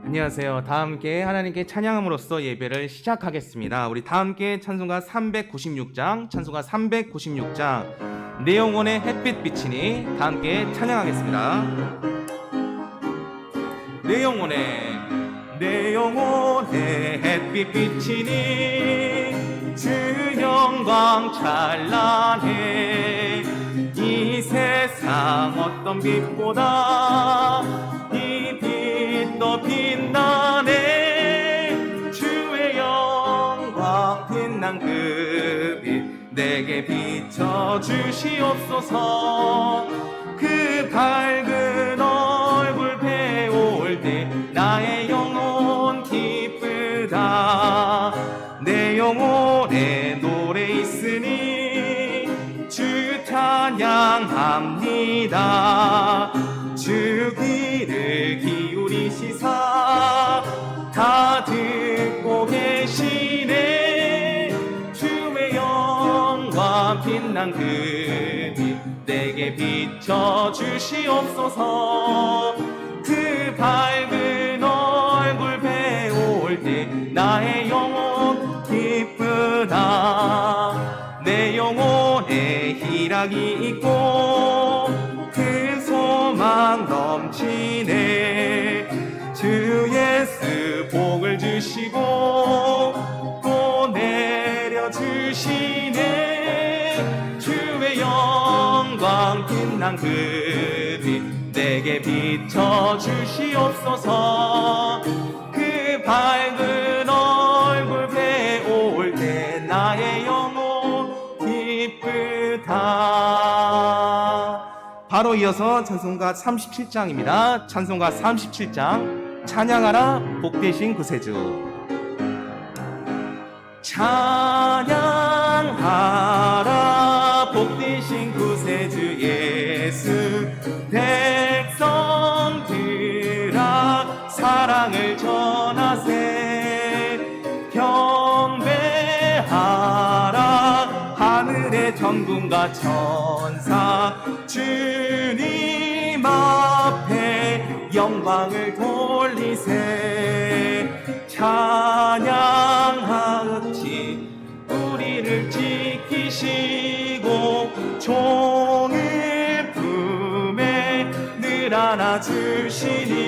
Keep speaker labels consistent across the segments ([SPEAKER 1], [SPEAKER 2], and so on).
[SPEAKER 1] 안녕하세요. 다 함께 하나님께 찬양함으로써 예배를 시작하겠습니다. 우리 다 함께 찬송가 396장, 찬송가 396장, 내 영혼의 햇빛 비치니 다 함께 찬양하겠습니다. 내 영혼의 햇빛 비치니 주 영광 찬란해. 이 세상 어떤 빛보다 이 빛 더 빛나네. 주의 영광 빛난 그 빛 내게 비춰 주시옵소서. 그 밝은 얼굴 배울 때 나의 영혼 기쁘다. 내 영혼에 노래 있으니 주 찬양합니다. 주 귀를 기울이시사 다 듣고 계시네. 주의 영광 빛난 그 빛 내게 비춰 주시옵소서. 그 밝은 얼굴 배울 때 나의 영혼 기쁘다. 내 영혼에 희락이 있고 그 소망 넘치네. 주 예수 복을 주시고 또 내려주시네. 주의 영광 빛난 그 빛 내게 비춰 주시옵소서. 그 밝은 얼굴 배울 때 나의 영혼 기쁘다. 바로 이어서 찬송가 37장입니다. 찬송가 37장, 찬양하라 복되신 구세주. 찬양하라 복되신 구세주 예수. 백성들아 사랑을 전하세. 경배하라 하늘의 천군과 천사. 주님 앞에 영광을 돌리세. 찬양하지 우리를 지키시고 종일 품에 늘 안아주시니.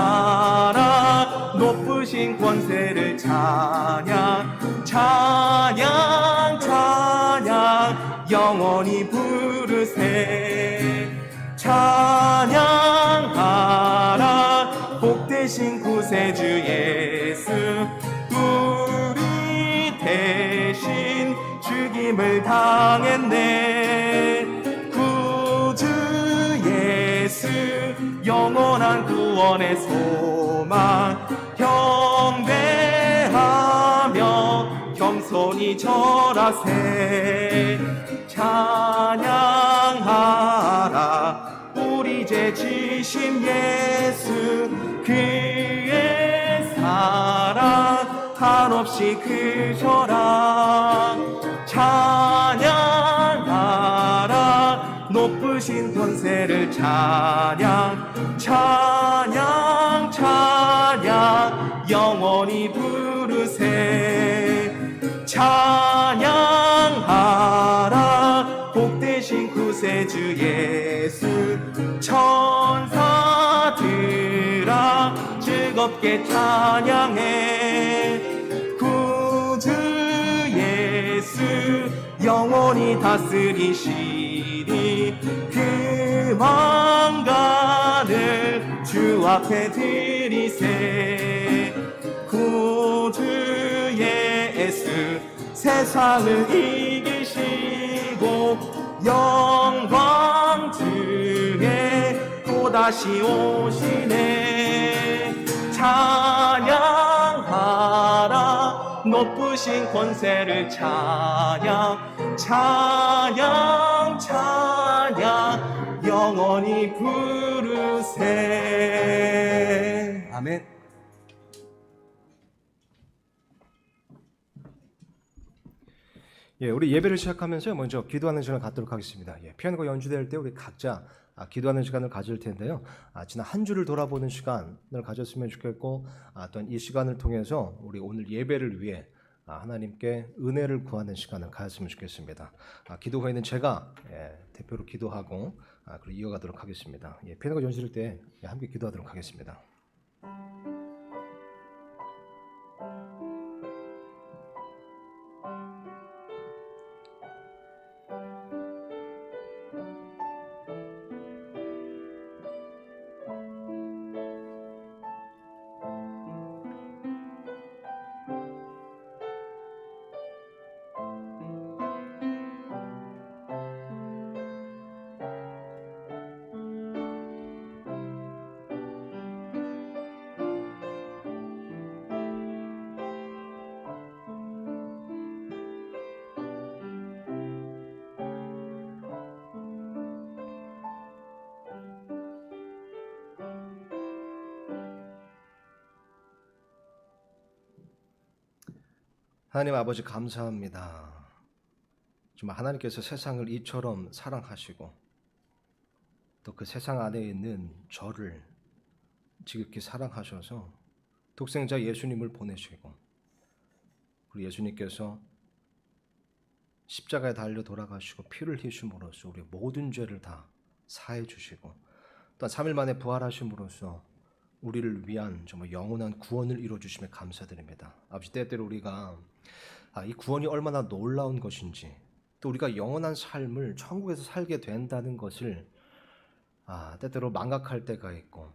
[SPEAKER 1] 찬양하라 높으신 권세를 찬양. 찬양 찬양 영원히 부르세. 찬양하라 복되신 구세주 예수. 우리 대신 죽임을 당했네. 구주 예수 영원한 구원의 소망. 경배하며 겸손히 절하세. 찬양하라 우리 죄 지신 예수. 그의 사랑 한없이 크셔라. 찬양하라 높으신 권세를 찬양. 찬양 찬양 영원히 부르세. 찬양하라 복되신 구세주 예수. 천사들아 즐겁게 찬양해. 구주 예수 영원히 다스리시니. 그 망간을 주 앞에 드리세. 구주 예수 세상을 이기시고 영광 중에 또다시 오시네. 찬양하라 높으신 권세를 찬양. 찬양 찬양 영원히 부르세. 아멘.
[SPEAKER 2] 우리 예배를 시작하면서 먼저 기도하는 시간을 갖도록 하겠습니다. 피아노가 연주될 때 우리 각자 기도하는 시간을 가질 텐데요. 지난 한 주를 돌아보는 시간을 가졌으면 좋겠고, 또한 이 시간을 통해서 우리 오늘 예배를 위해 하나님께 은혜를 구하는 시간을 가졌으면 좋겠습니다. 기도 후에는 제가 대표로 기도하고 그리고 이어가도록 하겠습니다. 피아노가 연주될 때 함께 기도하도록 하겠습니다. 하나님 아버지 감사합니다. 정말 하나님께서 세상을 이처럼 사랑하시고 또 그 세상 안에 있는 저를 지극히 사랑하셔서 독생자 예수님을 보내시고 그리고 예수님께서 십자가에 달려 돌아가시고 피를 흘리심으로써 우리의 모든 죄를 다 사해 주시고 또 3일 만에 부활하심으로써 우리를 위한 정말 영원한 구원을 이루어 주심에 감사드립니다. 아버지, 때때로 우리가 이 구원이 얼마나 놀라운 것인지 또 우리가 영원한 삶을 천국에서 살게 된다는 것을 때때로 망각할 때가 있고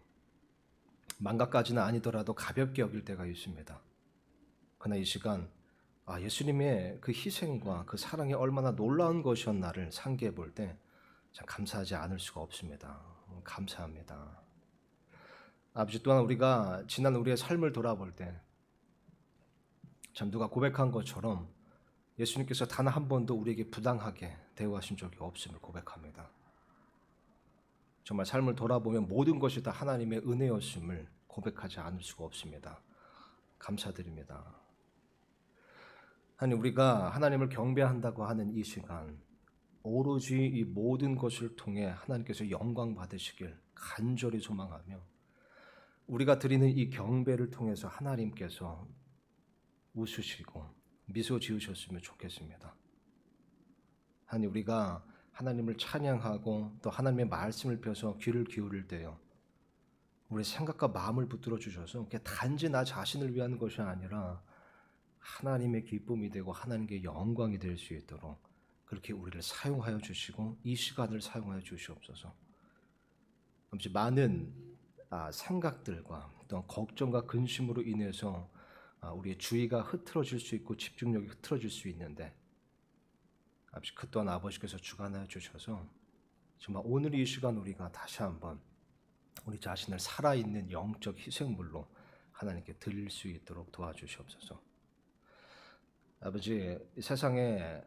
[SPEAKER 2] 망각까지는 아니더라도 가볍게 여길 때가 있습니다. 그러나 이 시간 예수님의 그 희생과 그 사랑이 얼마나 놀라운 것이었나를 상기해 볼 때 참 감사하지 않을 수가 없습니다. 감사합니다. 아버지, 또한 우리가 지난 우리의 삶을 돌아볼 때 참 누가 고백한 것처럼 예수님께서 단 한 번도 우리에게 부당하게 대우하신 적이 없음을 고백합니다. 정말 삶을 돌아보면 모든 것이 다 하나님의 은혜였음을 고백하지 않을 수가 없습니다. 감사드립니다. 하나님, 우리가 하나님을 경배한다고 하는 이 시간 오로지 이 모든 것을 통해 하나님께서 영광 받으시길 간절히 소망하며 우리가 드리는 이 경배를 통해서 하나님께서 웃으시고 미소 지으셨으면 좋겠습니다. 하나님, 우리가 하나님을 찬양하고 또 하나님의 말씀을 펴서 귀를 기울일 때요, 우리 생각과 마음을 붙들어 주셔서 단지 나 자신을 위한 것이 아니라 하나님의 기쁨이 되고 하나님께 영광이 될 수 있도록 그렇게 우리를 사용하여 주시고 이 시간을 사용하여 주시옵소서. 아버지, 많은 생각들과 또 걱정과 근심으로 인해서 우리의 주의가 흐트러질 수 있고 집중력이 흐트러질 수 있는데 아버지, 그 또한 아버지께서 주관하여 주셔서 정말 오늘 이 시간 우리가 다시 한번 우리 자신을 살아있는 영적 희생물로 하나님께 드릴 수 있도록 도와주시옵소서. 아버지, 세상에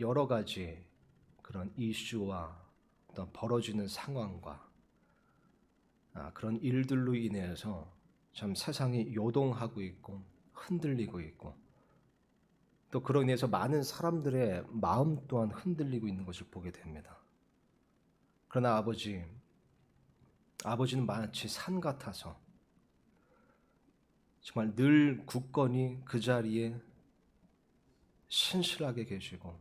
[SPEAKER 2] 여러 가지 그런 이슈와 또 벌어지는 상황과 그런 일들로 인해서 참 세상이 요동하고 있고 흔들리고 있고 또 그로 인해서 많은 사람들의 마음 또한 흔들리고 있는 것을 보게 됩니다. 그러나 아버지는 마치 산 같아서 정말 늘 굳건히 그 자리에 신실하게 계시고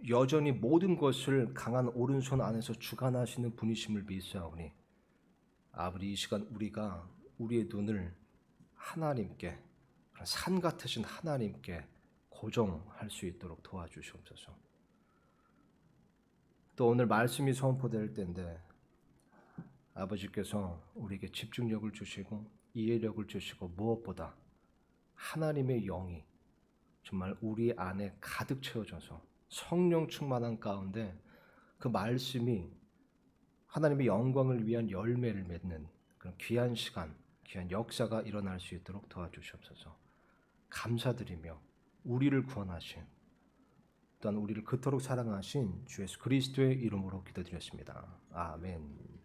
[SPEAKER 2] 여전히 모든 것을 강한 오른손 안에서 주관하시는 분이심을 믿사오니 아버지, 이 시간 우리가 우리의 눈을 하나님께, 산 같으신 하나님께 고정할 수 있도록 도와주시옵소서. 또 오늘 말씀이 선포될 때인데 아버지께서 우리에게 집중력을 주시고 이해력을 주시고 무엇보다 하나님의 영이 정말 우리 안에 가득 채워져서 성령 충만한 가운데 그 말씀이 하나님의 영광을 위한 열매를 맺는 그런 귀한 시간, 귀한 역사가 일어날 수 있도록 도와주시옵소서. 감사드리며 우리를 구원하신 또한 우리를 그토록 사랑하신 주 예수 그리스도의 이름으로 기도드렸습니다. 아멘.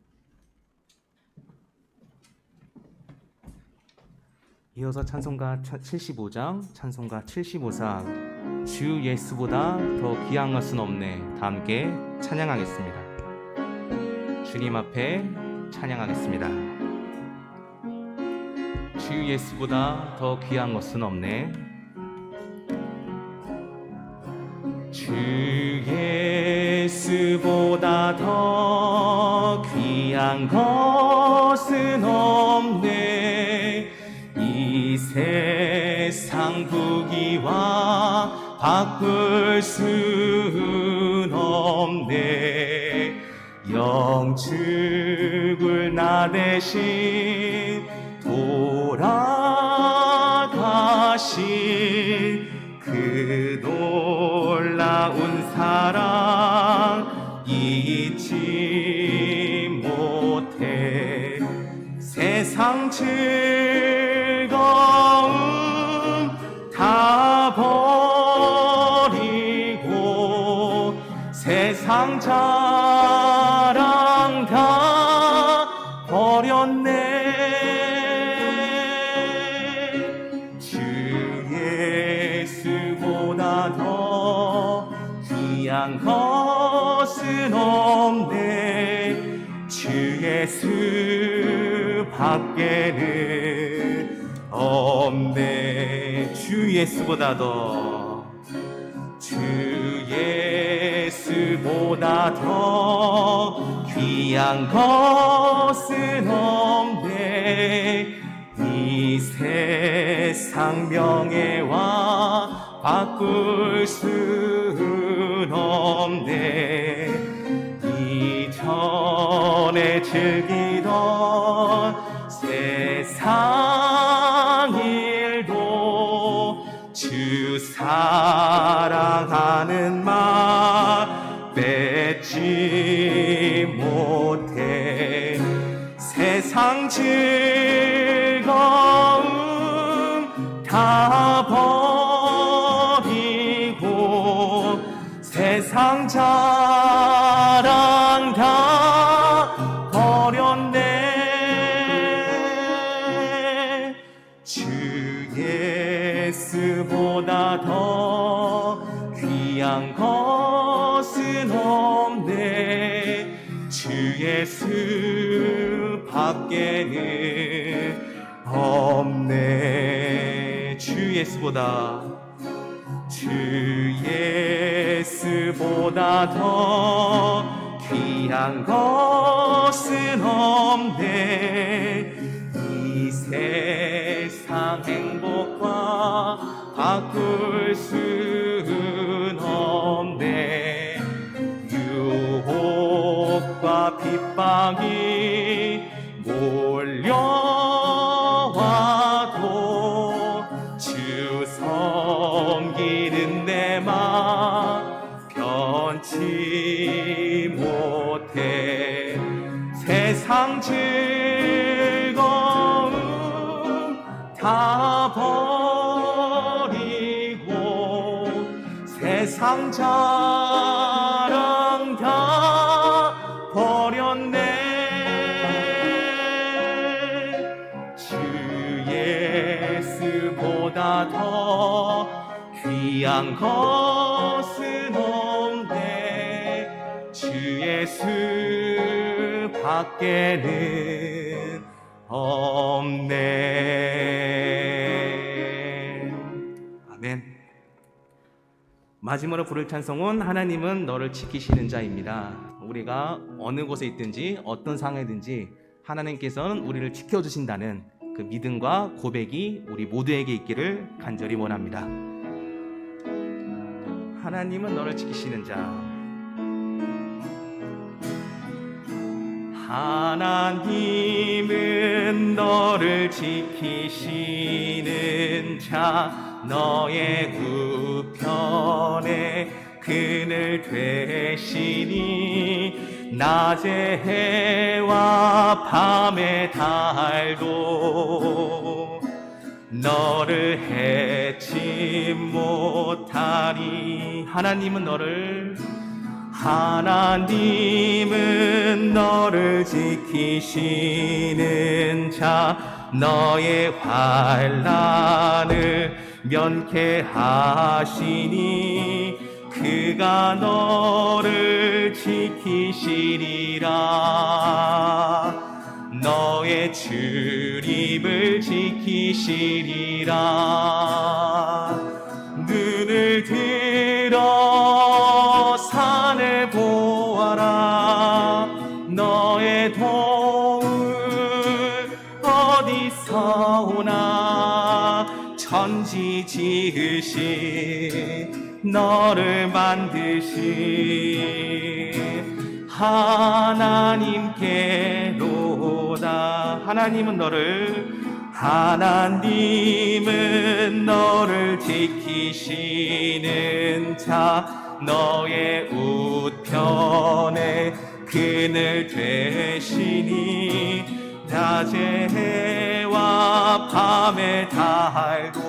[SPEAKER 1] 이어서 찬송가 75장, 찬송가 75상 주 예수보다 더 귀한 것은 없네, 다 함께 찬양하겠습니다. 주님 앞에 찬양하겠습니다. 주 예수보다 더 귀한 것은 없네. 주 예수보다 더 귀한 것은 없네. 이 세상 부귀와 바꿀 순 없네. 영축을 나 대신 돌아가신 그 놀라운 사랑 잊지 못해. 세상 즐거움 다 버리고 세상 자랑 다 버렸네. 주 예수보다 더 귀한 것은 없네. 주 예수 밖에는 없네. 주 예수보다 더, 주 예수보다 더 귀한 것은 없네. 이 세상 명예와 바꿀 순 없네. 이전에 즐기던 세상 일도 주 사랑하는 말 뺏지 못해. 세상 즐거움 다 버리고 세상 자랑 다 버렸네. 주 예수보다 더 귀한 것은 없네. 주 예수 밖에는 없네. 주 예수보다, 주 예수보다 더 귀한 것은 없네. 이 세상 행복과 바꿀 순 없네. 유혹과 핍박이 몰려와도 주 섬기는 내 맘 변치 못해. 세상 즐거움 다 버리고 세상 자랑 다 버렸네. 주 예수보다 더 귀한 것은 없네. 주 예수 밖에는 없네. 아멘. 마지막으로 부를 찬송은 하나님은 너를 지키시는 자입니다. 우리가 어느 곳에 있든지 어떤 상황이든지 하나님께서는 우리를 지켜주신다는 그 믿음과 고백이 우리 모두에게 있기를 간절히 원합니다. 하나님은 너를 지키시는 자. 하나님은 너를 지키시는 자. 너의 우편에 그늘 되시니 낮의 해와 밤의 달도 너를 해치 못하리. 하나님은 너를 지키시는 자. 너의 환난을 면케 하시니 그가 너를 지키시리라. 너의 출입을 지키시리라. 눈을 들어 산을 보아라. 너의 도움 어디서 오나. 천지 지으신 너를 만드신 하나님께로다. 하나님은 너를 지키시는 자. 너의 우편에 그늘 되시니. 낮의 해와 밤의 달도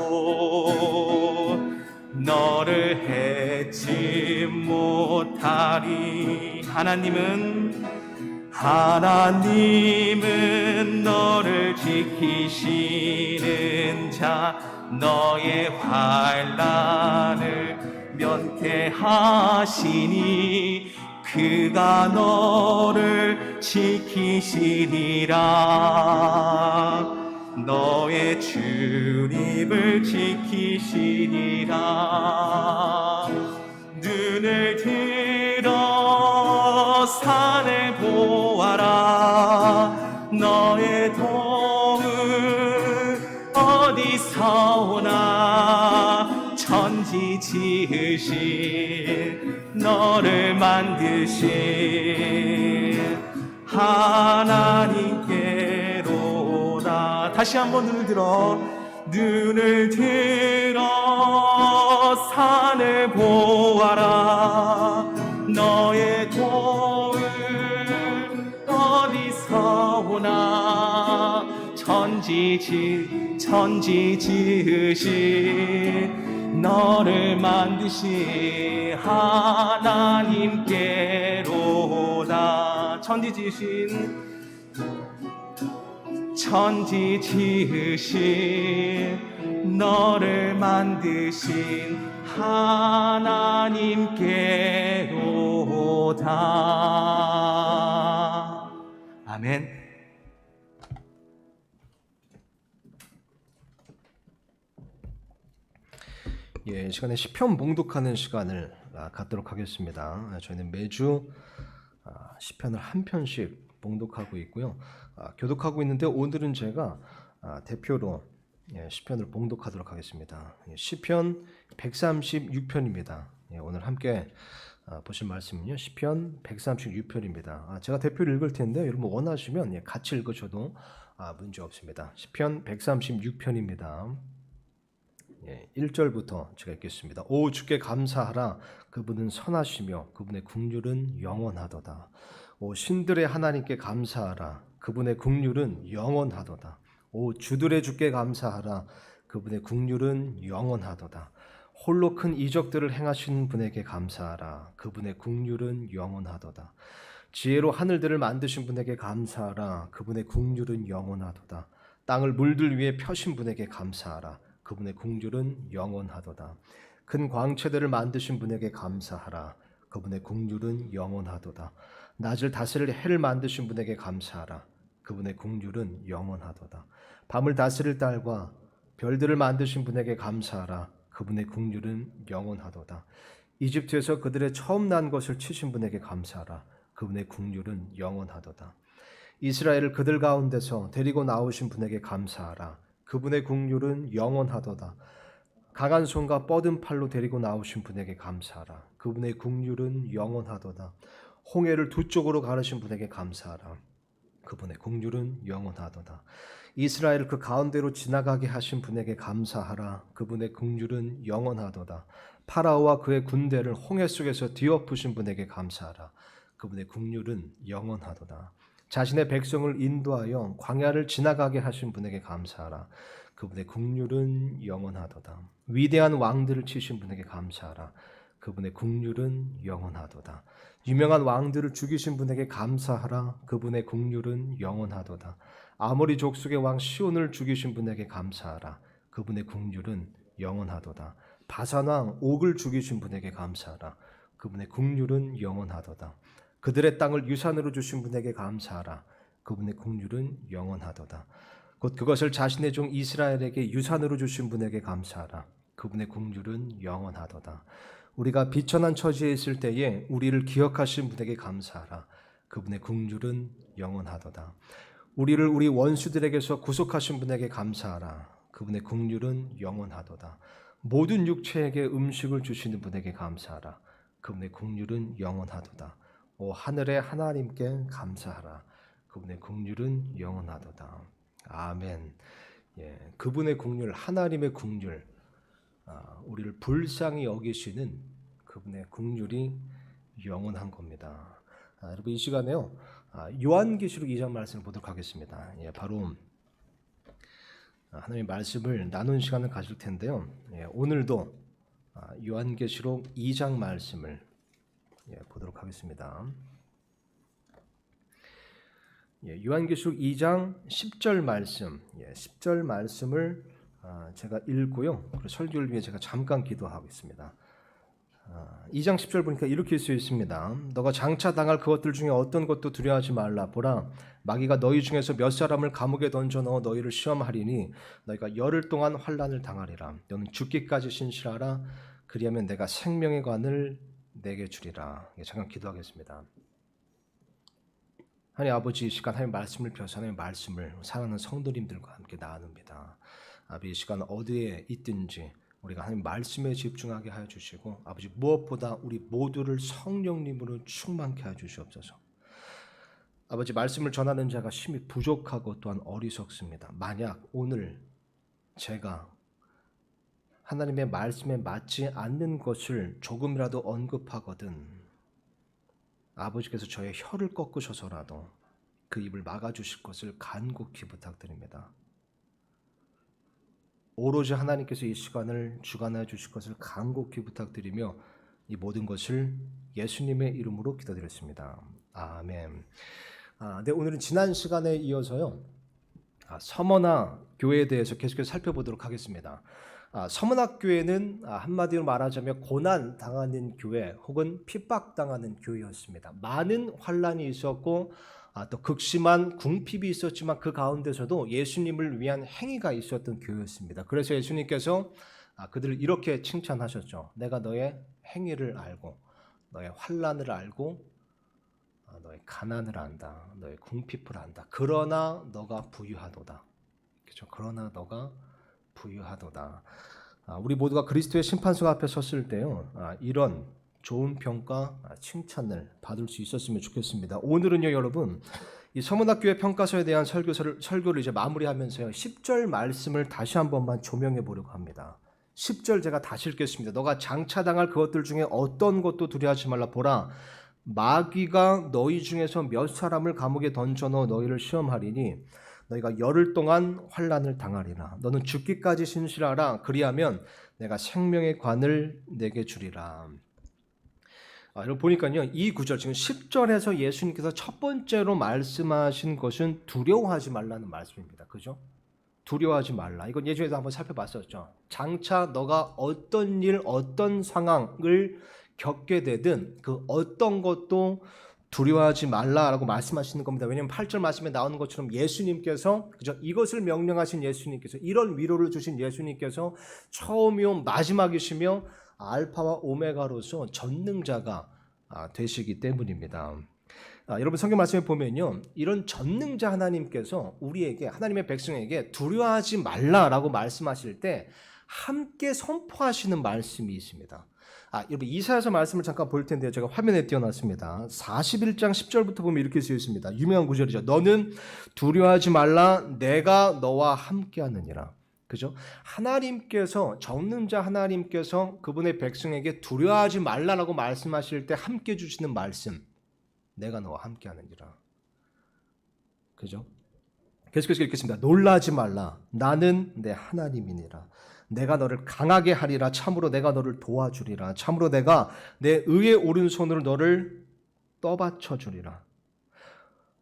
[SPEAKER 1] 너를 해치 못하리. 하나님은 너를 지키시는 자. 너의 환난을 면케하시니. 그가 너를 지키시리라. 너의 출입을 지키시리라. 눈을 들어 산을 보아라. 너의 도움 어디서 오나. 천지 지으신 너를 만드신 하나님께로다. 다시 한번 눈을 들어 산을 보아라. 너의 도움 어디서 오나. 천지 지으신 너를 만드신 하나님께로다. 천지 지으신 너를 만드신 하나님께로다. 아멘.
[SPEAKER 2] 이 시간에 시편 봉독하는 시간을 갖도록 하겠습니다. 저희는 매주 시편을 한 편씩 봉독하고 있고요. 교독하고 있는데 오늘은 제가 대표로 시편을 봉독하도록 하겠습니다. 시편 136편입니다. 오늘 함께 보실 말씀은요, 시편 136편입니다. 제가 대표를 읽을 텐데 여러분 원하시면 같이 읽으셔도 문제 없습니다. 시편 136편입니다. 1절부터 제가 읽겠습니다. 오 주께 감사하라. 그분은 선하시며 그분의 긍휼은 영원하도다. 오 신들의 하나님께 감사하라. 그분의 긍휼은 영원하도다. 오 주들의 주께 감사하라. 그분의 긍휼은 영원하도다. 홀로 큰 이적들을 행하신 분에게 감사하라. 그분의 긍휼은 영원하도다. 지혜로 하늘들을 만드신 분에게 감사하라. 그분의 긍휼은 영원하도다. 땅을 물들 위에 펴신 분에게 감사하라. 그분의 긍휼은 영원하도다. 큰 광채들을 만드신 분에게 감사하라. 그분의 긍휼은 영원하도다. 낮을 다스릴 해를 만드신 분에게 감사하라. 그분의 긍휼은 영원하도다. 밤을 다스릴 달과 별들을 만드신 분에게 감사하라. 그분의 긍휼은 영원하도다. 이집트에서 그들의 처음 난 것을 치신 분에게 감사하라. 그분의 긍휼은 영원하도다. 이스라엘을 그들 가운데서 데리고 나오신 분에게 감사하라. 그분의 긍휼은 영원하도다. 강한 손과 뻗은 팔로 데리고 나오신 분에게 감사하라. 그분의 긍휼은 영원하도다. 홍해를 두 쪽으로 가르신 분에게 감사하라. 그분의 긍휼은 영원하도다. 이스라엘을 그 가운데로 지나가게 하신 분에게 감사하라. 그분의 긍휼은 영원하도다. 파라오와 그의 군대를 홍해 속에서 뒤엎으신 분에게 감사하라. 그분의 긍휼은 영원하도다. 자신의 백성을 인도하여 광야를 지나가게 하신 분에게 감사하라. 그분의 긍휼은 영원하도다. 위대한 왕들을 치신 분에게 감사하라. 그분의 긍휼은 영원하도다. 유명한 왕들을 죽이신 분에게 감사하라. 그분의 긍휼은 영원하도다. 아모리 족속의 왕 시온을 죽이신 분에게 감사하라. 그분의 긍휼은 영원하도다. 바산 왕 옥을 죽이신 분에게 감사하라. 그분의 긍휼은 영원하도다. 그들의 땅을 유산으로 주신 분에게 감사하라. 그분의 긍휼은 영원하도다. 곧 그것을 자신의 종 이스라엘에게 유산으로 주신 분에게 감사하라. 그분의 긍휼은 영원하도다. 우리가 비천한 처지에 있을 때에 우리를 기억하신 분에게 감사하라. 그분의 긍휼은 영원하도다. 우리를 우리 원수들에게서 구속하신 분에게 감사하라. 그분의 긍휼은 영원하도다. 모든 육체에게 음식을 주시는 분에게 감사하라. 그분의 긍휼은 영원하도다. 오 하늘의 하나님께 감사하라. 그분의 긍휼은 영원하도다. 아멘. 예, 그분의 긍휼, 하나님의 긍휼, 우리를 불쌍히 여기시는 그분의 긍휼이 영원한 겁니다. 여러분 이 시간에요. 요한계시록 2장 말씀을 보도록 하겠습니다. 예, 바로 하나님의 말씀을 나눈 시간을 가질 텐데요. 예, 오늘도 요한계시록 2장 말씀을 보도록 하겠습니다. 예, 요한계시록 2장 10절 말씀, 10절 말씀을 제가 읽고요. 그리고 설교를 위해 제가 잠깐 기도하겠습니다. 2장 10절 보니까 이렇게 써 있습니다. 너가 장차 당할 그것들 중에 어떤 것도 두려워하지 말라. 보라, 마귀가 너희 중에서 몇 사람을 감옥에 던져 넣어 너희를 시험하리니 너희가 열흘 동안 환난을 당하리라. 너는 죽기까지 신실하라. 그리하면 내가 생명의 관을 내게 주리라. 잠깐 기도하겠습니다. 하나님 아버지, 이 시간 하나님 말씀을 펴서 하나님 말씀을 사랑하는 성도님들과 함께 나눕니다. 아버지, 이 시간 어디에 있든지 우리가 하나님 말씀에 집중하게 하여 주시고, 아버지 무엇보다 우리 모두를 성령님으로 충만케 하여 주시옵소서. 아버지, 말씀을 전하는 자가 심히 부족하고 또한 어리석습니다. 만약 오늘 제가 하나님의 말씀에 맞지 않는 것을 조금이라도 언급하거든 아버지께서 저의 혀를 꺾으셔서라도 그 입을 막아주실 것을 간곡히 부탁드립니다. 오로지 하나님께서 이 시간을 주관하여 주실 것을 간곡히 부탁드리며 이 모든 것을 예수님의 이름으로 기도드렸습니다. 아멘. 네, 오늘은 지난 시간에 이어서요. 서머나 교회에 대해서 계속해서 살펴보도록 하겠습니다. 서머나 교회는 한마디로 말하자면 고난 당하는 교회 혹은 핍박당하는 교회였습니다. 많은 환란이 있었고 또 극심한 궁핍이 있었지만 그 가운데서도 예수님을 위한 행위가 있었던 교회였습니다. 그래서 예수님께서 그들을 이렇게 칭찬하셨죠. 내가 너의 행위를 알고 너의 환란을 알고 너의 가난을 안다. 너의 궁핍을 안다. 그러나 너가 부유하도다. 그렇죠? 그러나 너가 부유하도다. 우리 모두가 그리스도의 심판석 앞에 섰을 때요. 이런 좋은 평가, 칭찬을 받을 수 있었으면 좋겠습니다. 오늘은요, 여러분, 이 서문학교회 평가서에 대한 설교를 이제 마무리하면서요, 10절 말씀을 다시 한 번만 조명해 보려고 합니다. 10절 제가 다시 읽겠습니다. 너가 장차 당할 그것들 중에 어떤 것도 두려워하지 말라. 보라, 마귀가 너희 중에서 몇 사람을 감옥에 던져 넣어 너희를 시험하리니 너희가 열흘 동안 환난을 당하리라. 너는 죽기까지 신실하라. 그리하면 내가 생명의 관을 내게 주리라. 여러분 보니까요, 이 구절 지금 10절에서 예수님께서 첫 번째로 말씀하신 것은 두려워하지 말라는 말씀입니다. 그죠? 두려워하지 말라. 이건 예전에도 한번 살펴봤었죠. 장차 너가 어떤 일, 어떤 상황을 겪게 되든 그 어떤 것도 두려워하지 말라라고 말씀하시는 겁니다. 왜냐하면 8절 말씀에 나오는 것처럼 예수님께서, 그죠? 이것을 명령하신 예수님께서, 이런 위로를 주신 예수님께서 처음이요 마지막이시며 알파와 오메가로서 전능자가 되시기 때문입니다. 여러분 성경 말씀에 보면요, 이런 전능자 하나님께서 우리에게, 하나님의 백성에게 두려워하지 말라라고 말씀하실 때 함께 선포하시는 말씀이 있습니다. 여러분 이사야서 말씀을 잠깐 볼 텐데요. 제가 화면에 띄워놨습니다. 41장 10절부터 보면 이렇게 쓰여 있습니다. 유명한 구절이죠. 너는 두려워하지 말라. 내가 너와 함께하느니라. 그죠? 하나님께서, 전능자 하나님께서 그분의 백성에게 두려워하지 말라라고 말씀하실 때 함께 주시는 말씀, 내가 너와 함께하느니라. 그죠? 계속해서 읽겠습니다. 놀라지 말라. 나는 내 하나님이니라. 내가 너를 강하게 하리라. 참으로 내가 너를 도와주리라. 참으로 내가 내 의의 오른손으로 너를 떠받쳐 주리라.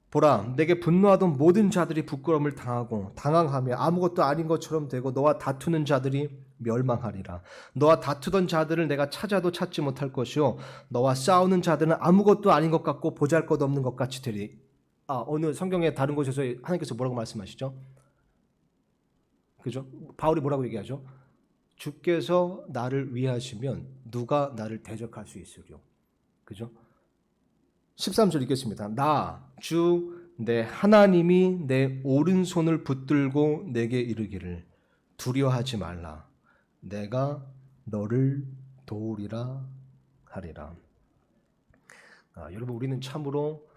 [SPEAKER 2] 보라, 내게 분노하던 모든 자들이 부끄러움을 당하고 당황하며 아무것도 아닌 것처럼 되고 너와 다투는 자들이 멸망하리라. 너와 다투던 자들을 내가 찾아도 찾지 못할 것이요 너와 싸우는 자들은 아무것도 아닌 것 같고 보잘것없는 것 같이 되리. 어느 성경의 다른 곳에서 하나님께서 뭐라고 말씀하시죠? 그죠? 바울이 뭐라고 얘기하죠? 주께서 나를 위하시면 누가 나를 대적할 수 있으리요. 그죠? 13절 읽겠습니다. 나 주 내 하나님이 내 오른손을 붙들고 내게 이르기를 두려워하지 말라. 내가 너를 도우리라 하리라. 여러분, 우리는 참으로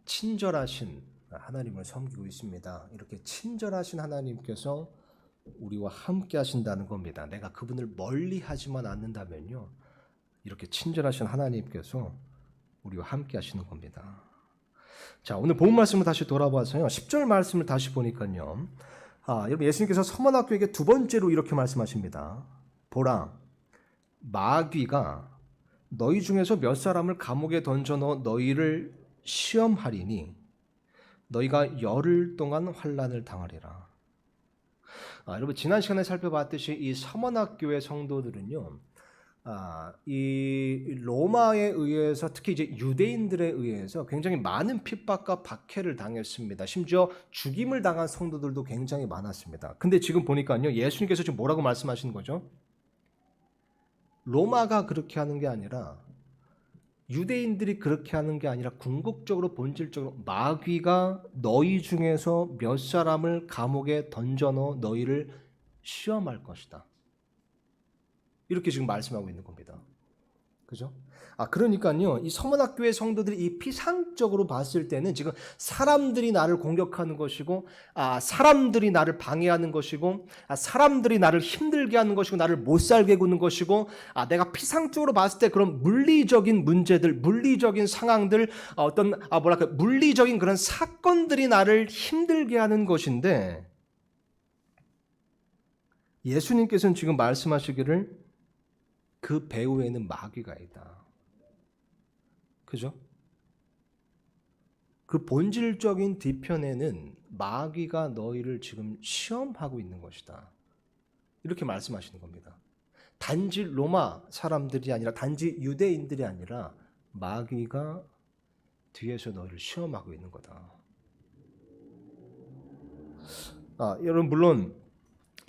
[SPEAKER 2] 친절하신 하나님을 섬기고 있습니다. 이렇게 친절하신 하나님께서 우리와 함께 하신다는 겁니다. 내가 그분을 멀리 하지만 않는다면요, 이렇게 친절하신 하나님께서 우리와 함께 하시는 겁니다. 자, 오늘 본 말씀을 다시 돌아봐서요, 10절 말씀을 다시 보니까요, 여러분, 예수님께서 서머나교에게 두 번째로 이렇게 말씀하십니다. 보라, 마귀가 너희 중에서 몇 사람을 감옥에 던져넣어 너희를 시험하리니 너희가 열흘 동안 환난을 당하리라. 여러분, 지난 시간에 살펴봤듯이 이 서머나교회 성도들은요, 이 로마에 의해서, 특히 이제 유대인들에 의해서 굉장히 많은 핍박과 박해를 당했습니다. 심지어 죽임을 당한 성도들도 굉장히 많았습니다. 근데 지금 보니까요, 예수님께서 지금 뭐라고 말씀하시는 거죠? 로마가 그렇게 하는 게 아니라, 유대인들이 그렇게 하는 게 아니라 궁극적으로 본질적으로 마귀가 너희 중에서 몇 사람을 감옥에 던져넣어 너희를 시험할 것이다. 이렇게 지금 말씀하고 있는 겁니다. 그죠? 그러니까요, 이 서머나교회 성도들이 이 피상적으로 봤을 때는 지금 사람들이 나를 공격하는 것이고, 사람들이 나를 방해하는 것이고, 사람들이 나를 힘들게 하는 것이고, 나를 못 살게 구는 것이고, 내가 피상적으로 봤을 때 그런 물리적인 문제들, 물리적인 상황들, 물리적인 그런 사건들이 나를 힘들게 하는 것인데, 예수님께서는 지금 말씀하시기를 그 배후에는 마귀가 있다. 그죠? 그 본질적인 뒤편에는 마귀가 너희를 지금 시험하고 있는 것이다. 이렇게 말씀하시는 겁니다. 단지 로마 사람들이 아니라, 단지 유대인들이 아니라 마귀가 뒤에서 너희를 시험하고 있는 거다. 여러분, 물론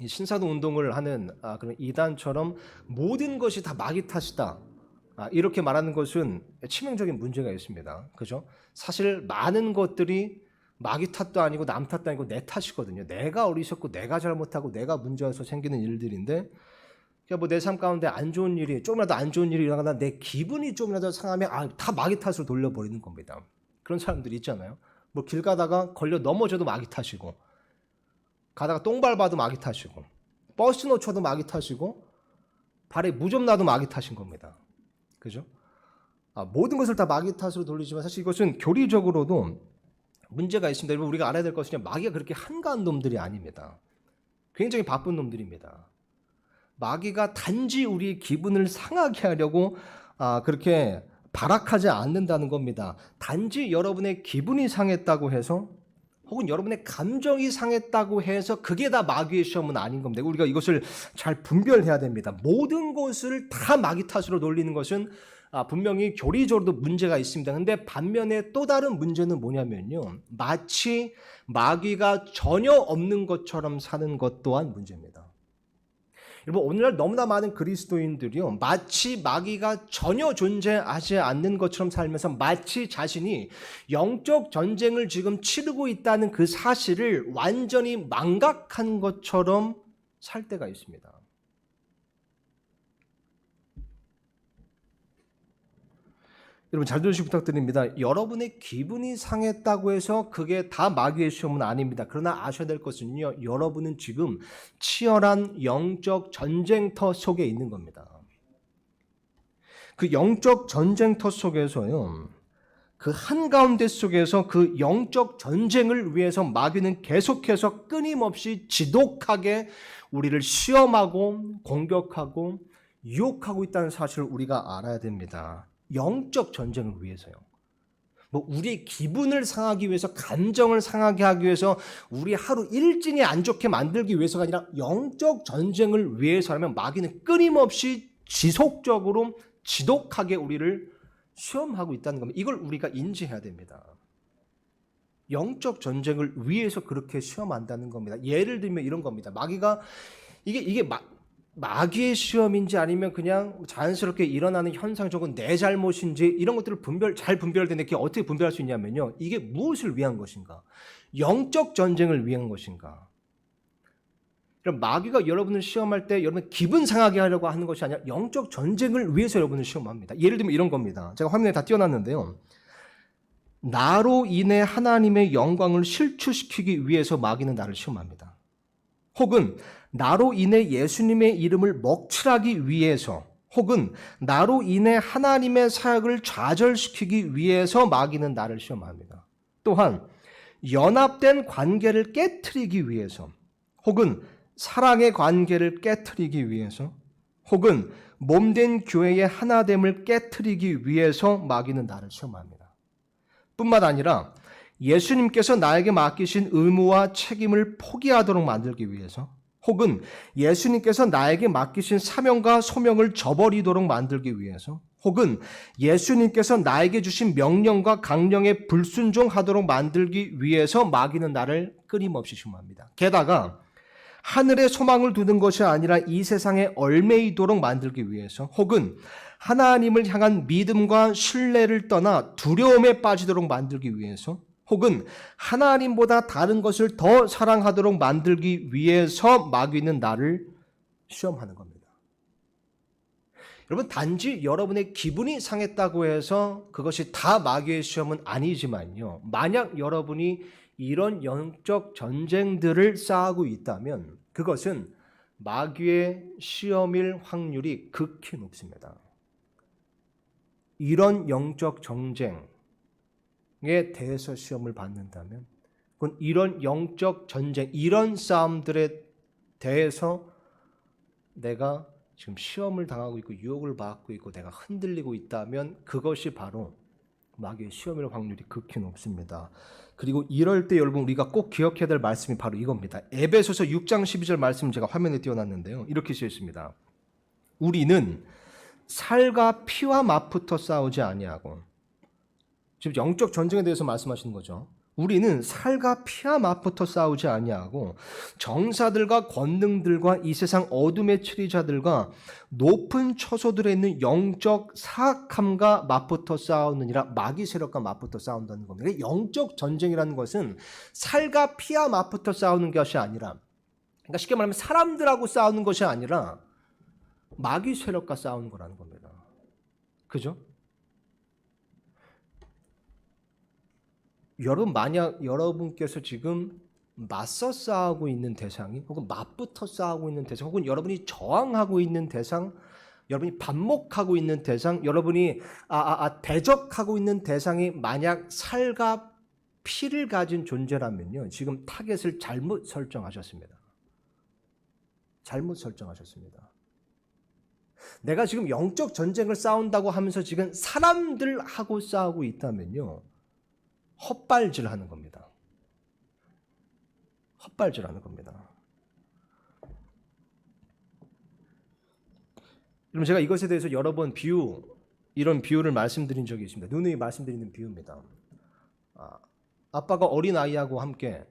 [SPEAKER 2] 이 신사도 운동을 하는 그런 이단처럼 모든 것이 다 마귀 탓이다, 이렇게 말하는 것은 치명적인 문제가 있습니다. 그죠? 사실 많은 것들이 마귀 탓도 아니고 남 탓도 아니고 내 탓이거든요. 내가 어리석고 내가 잘못하고 내가 문제여서 생기는 일들인데, 뭐 내 삶 가운데 안 좋은 일이, 조금이라도 안 좋은 일이 일어나거나 내 기분이 조금이라도 상하면 다 마귀 탓으로 돌려버리는 겁니다. 그런 사람들이 있잖아요. 뭐 길 가다가 걸려 넘어져도 마귀 탓이고, 가다가 똥 밟아도 마귀 탓이고, 버스 놓쳐도 마귀 탓이고, 발에 무좀 나도 마귀 탓인 겁니다. 그죠? 모든 것을 다 마귀 탓으로 돌리지만 사실 이것은 교리적으로도 문제가 있습니다. 여러분, 우리가 알아야 될 것은 마귀가 그렇게 한가한 놈들이 아닙니다. 굉장히 바쁜 놈들입니다. 마귀가 단지 우리 기분을 상하게 하려고 그렇게 발악하지 않는다는 겁니다. 단지 여러분의 기분이 상했다고 해서, 혹은 여러분의 감정이 상했다고 해서 그게 다 마귀의 시험은 아닌 겁니다. 우리가 이것을 잘 분별해야 됩니다. 모든 것을 다 마귀 탓으로 돌리는 것은 분명히 교리적으로도 문제가 있습니다. 근데 반면에 또 다른 문제는 뭐냐면요, 마치 마귀가 전혀 없는 것처럼 사는 것 또한 문제입니다. 여러분, 오늘날 너무나 많은 그리스도인들이요, 마치 마귀가 전혀 존재하지 않는 것처럼 살면서 마치 자신이 영적 전쟁을 지금 치르고 있다는 그 사실을 완전히 망각한 것처럼 살 때가 있습니다. 여러분, 잘 들으시기 부탁드립니다. 여러분의 기분이 상했다고 해서 그게 다 마귀의 시험은 아닙니다. 그러나 아셔야 될 것은요, 여러분은 지금 치열한 영적 전쟁터 속에 있는 겁니다. 그 영적 전쟁터 속에서요, 그 한가운데 속에서 그 영적 전쟁을 위해서 마귀는 계속해서 끊임없이 지독하게 우리를 시험하고 공격하고 유혹하고 있다는 사실을 우리가 알아야 됩니다. 영적 전쟁을 위해서요. 뭐 우리의 기분을 상하기 위해서, 감정을 상하게 하기 위해서, 우리 하루 일진이 안 좋게 만들기 위해서가 아니라 영적 전쟁을 위해서라면 마귀는 끊임없이 지속적으로 지독하게 우리를 시험하고 있다는 겁니다. 이걸 우리가 인지해야 됩니다. 영적 전쟁을 위해서 그렇게 시험한다는 겁니다. 예를 들면 이런 겁니다. 마귀가 마귀의 시험인지 아니면 그냥 자연스럽게 일어나는 현상적인 내 잘못인지 이런 것들을 잘 분별되는데 그게 어떻게 분별할 수 있냐면요. 이게 무엇을 위한 것인가? 영적 전쟁을 위한 것인가? 그럼 마귀가 여러분을 시험할 때 여러분 기분 상하게 하려고 하는 것이 아니라 영적 전쟁을 위해서 여러분을 시험합니다. 예를 들면 이런 겁니다. 제가 화면에 다 띄워놨는데요. 나로 인해 하나님의 영광을 실추시키기 위해서 마귀는 나를 시험합니다. 혹은 나로 인해 예수님의 이름을 먹칠하기 위해서, 혹은 나로 인해 하나님의 사역을 좌절시키기 위해서 마귀는 나를 시험합니다. 또한 연합된 관계를 깨트리기 위해서, 혹은 사랑의 관계를 깨트리기 위해서, 혹은 몸된 교회의 하나됨을 깨트리기 위해서 마귀는 나를 시험합니다. 뿐만 아니라 예수님께서 나에게 맡기신 의무와 책임을 포기하도록 만들기 위해서, 혹은 예수님께서 나에게 맡기신 사명과 소명을 저버리도록 만들기 위해서, 혹은 예수님께서 나에게 주신 명령과 강령에 불순종하도록 만들기 위해서 마귀는 나를 끊임없이 시험합니다. 게다가 하늘에 소망을 두는 것이 아니라 이 세상에 얽매이도록 만들기 위해서, 혹은 하나님을 향한 믿음과 신뢰를 떠나 두려움에 빠지도록 만들기 위해서, 혹은 하나님보다 다른 것을 더 사랑하도록 만들기 위해서 마귀는 나를 시험하는 겁니다. 여러분, 단지 여러분의 기분이 상했다고 해서 그것이 다 마귀의 시험은 아니지만요. 만약 여러분이 이런 영적 전쟁들을 쌓고 있다면 그것은 마귀의 시험일 확률이 극히 높습니다. 이런 영적 전쟁에 대해서 시험을 받는다면, 그건 이런 영적 전쟁, 이런 싸움들에 대해서 내가 지금 시험을 당하고 있고 유혹을 받고 있고 내가 흔들리고 있다면 그것이 바로 마귀의 시험일 확률이 극히 높습니다. 그리고 이럴 때 여러분 우리가 꼭 기억해야 될 말씀이 바로 이겁니다. 에베소서 6장 12절 말씀 제가 화면에 띄워놨는데요. 이렇게 쓰여 있습니다. 우리는 살과 피와 맛부터 싸우지 아니하고, 지금 영적 전쟁에 대해서 말씀하시는 거죠. 우리는 살과 피와 맛부터 싸우지 아니하고 정사들과 권능들과 이 세상 어둠의 치리자들과 높은 처소들에 있는 영적 사악함과 맞붙어 싸우느니라. 마귀 세력과 맞붙어 싸운다는 겁니다. 영적 전쟁이라는 것은 살과 피와 맞붙어 싸우는 것이 아니라, 그러니까 쉽게 말하면 사람들하고 싸우는 것이 아니라 마귀 세력과 싸우는 거라는 겁니다. 그죠? 여러분, 만약 여러분께서 지금 맞서 싸우고 있는 대상이, 혹은 맞붙어 싸우고 있는 대상, 혹은 여러분이 저항하고 있는 대상, 여러분이 반목하고 있는 대상, 여러분이 대적하고 있는 대상이 만약 살과 피를 가진 존재라면요, 지금 타겟을 잘못 설정하셨습니다. 잘못 설정하셨습니다. 내가 지금 영적 전쟁을 싸운다고 하면서 지금 사람들하고 싸우고 있다면요, 헛발질하는 겁니다. 헛발질하는 겁니다. 그럼 제가 이것에 대해서 여러 번 이런 비유를 말씀드린 적이 있습니다. 누누이 말씀드리는 비유입니다. 아빠가 어린 아이하고 함께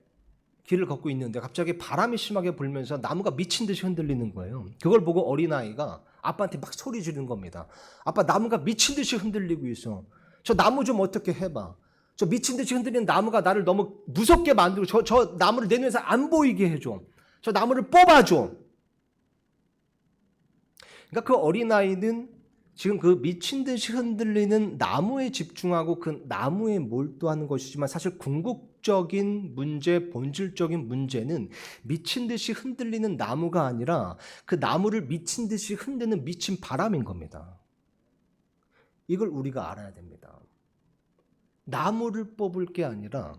[SPEAKER 2] 길을 걷고 있는데 갑자기 바람이 심하게 불면서 나무가 미친 듯이 흔들리는 거예요. 그걸 보고 어린 아이가 아빠한테 막 소리 지르는 겁니다. 아빠, 나무가 미친 듯이 흔들리고 있어. 저 나무 좀 어떻게 해봐. 저 미친 듯이 흔들리는 나무가 나를 너무 무섭게 만들고 저 나무를 내 눈에서 안 보이게 해줘. 저 나무를 뽑아줘. 그러니까 그 어린아이는 지금 그 미친 듯이 흔들리는 나무에 집중하고 그 나무에 몰두하는 것이지만, 사실 궁극적인 문제, 본질적인 문제는 미친 듯이 흔들리는 나무가 아니라 그 나무를 미친 듯이 흔드는 미친 바람인 겁니다. 이걸 우리가 알아야 됩니다. 나무를 뽑을 게 아니라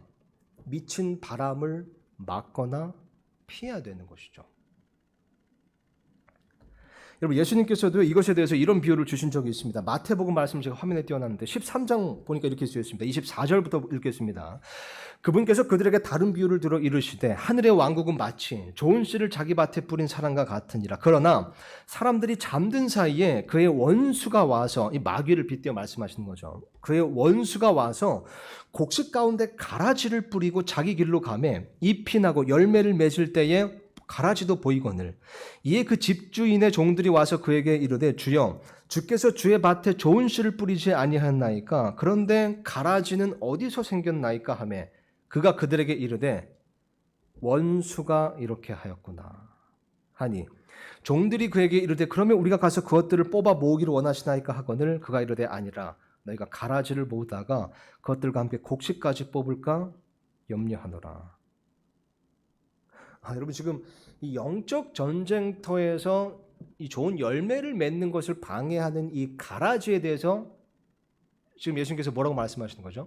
[SPEAKER 2] 미친 바람을 막거나 피해야 되는 것이죠. 여러분 예수님께서도 이것에 대해서 이런 비유를 주신 적이 있습니다. 마태복음 말씀 제가 화면에 띄워놨는데 13장 보니까 이렇게 쓰여 있습니다. 24절부터 읽겠습니다. 그분께서 그들에게 다른 비유를 들어 이르시되 하늘의 왕국은 마치 좋은 씨를 자기 밭에 뿌린 사람과 같으니라. 그러나 사람들이 잠든 사이에 그의 원수가 와서, 이 마귀를 빗대어 말씀하시는 거죠. 그의 원수가 와서 곡식 가운데 가라지를 뿌리고 자기 길로 가매 잎이 나고 열매를 맺을 때에 가라지도 보이거늘 이에 그 집주인의 종들이 와서 그에게 이르되 주여 주께서 주의 밭에 좋은 씨를 뿌리지 아니하였나이까 그런데 가라지는 어디서 생겼나이까 하며 그가 그들에게 이르되 원수가 이렇게 하였구나 하니 종들이 그에게 이르되 그러면 우리가 가서 그것들을 뽑아 모으기를 원하시나이까 하거늘 그가 이르되 아니라 너희가 가라지를 모으다가 그것들과 함께 곡식까지 뽑을까 염려하노라. 여러분 지금 이 영적 전쟁터에서 이 좋은 열매를 맺는 것을 방해하는 이 가라지에 대해서 지금 예수님께서 뭐라고 말씀하시는 거죠?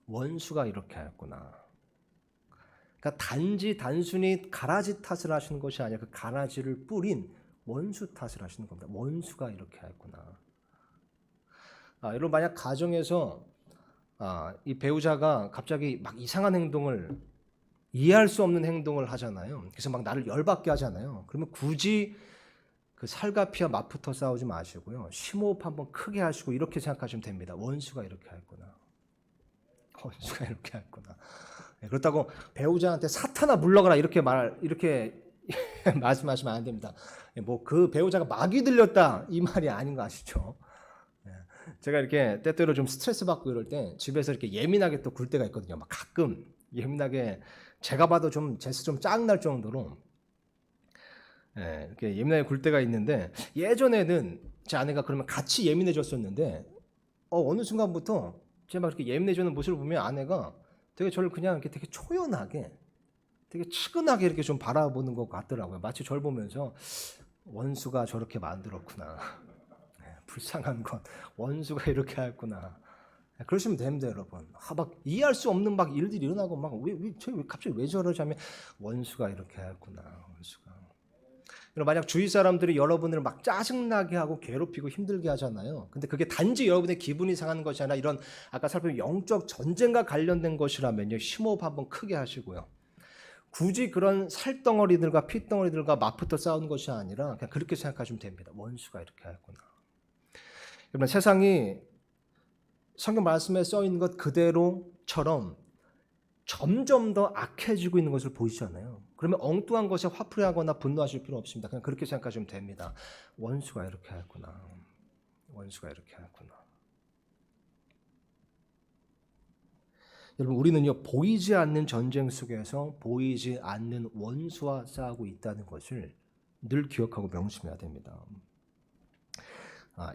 [SPEAKER 2] 원수가 이렇게 하였구나. 그러니까 단순히 가라지 탓을 하시는 것이 아니라 그 가라지를 뿌린 원수 탓을 하시는 겁니다. 원수가 이렇게 하였구나. 여러분 만약 가정에서 이 배우자가 갑자기 막 이상한 행동을 이해할 수 없는 행동을 하잖아요. 그래서 막 나를 열받게 하잖아요. 그러면 굳이 그 살과 피와 맞붙어 싸우지 마시고요. 심호흡 한번 크게 하시고 이렇게 생각하시면 됩니다. 원수가 이렇게 했구나. 원수가 이렇게 했구나. 그렇다고 배우자한테 사탄아 물러가라 이렇게 말씀하시면 안 됩니다. 뭐 그 배우자가 마귀 들렸다 이 말이 아닌 거 아시죠? 제가 이렇게 때때로 좀 스트레스 받고 이럴 때 집에서 이렇게 예민하게 또 굴 때가 있거든요. 막 가끔 예민하게 제가 봐도 좀 제스 좀 짜증날 정도로 이렇게 예민하게 굴 때가 있는데 예전에는 제 아내가 그러면 같이 예민해졌었는데 어느 순간부터 제가 막 이렇게 예민해지는 모습을 보면 아내가 되게 저를 그냥 이렇게 되게 초연하게 되게 측은하게 이렇게 좀 바라보는 것 같더라고요. 마치 저를 보면서 원수가 저렇게 만들었구나. 불쌍한 건 원수가 이렇게 했구나. 그러시면 됩니다, 여러분. 막 이해할 수 없는 막 일들이 일어나고 막 갑자기 왜 저러지 하면 원수가 이렇게 했구나. 원수가. 만약 주위 사람들이 여러분을 막 짜증나게 하고 괴롭히고 힘들게 하잖아요. 근데 그게 단지 여러분의 기분이 상하는 것이 아니라 이런 아까 살펴본 영적 전쟁과 관련된 것이라면요. 심호흡 한번 크게 하시고요. 굳이 그런 살덩어리들과 핏덩어리들과 맞붙어 싸우는 것이 아니라 그냥 그렇게 생각하시면 됩니다. 원수가 이렇게 했구나. 여러분 세상이 성경 말씀에 써 있는 것 그대로처럼 점점 더 악해지고 있는 것을 보이잖아요. 그러면 엉뚱한 것에 화풀이하거나 분노하실 필요 없습니다. 그냥 그렇게 생각하시면 됩니다. 원수가 이렇게 했구나. 원수가 이렇게 했구나. 여러분 우리는요 보이지 않는 전쟁 속에서 보이지 않는 원수와 싸우고 있다는 것을 늘 기억하고 명심해야 됩니다.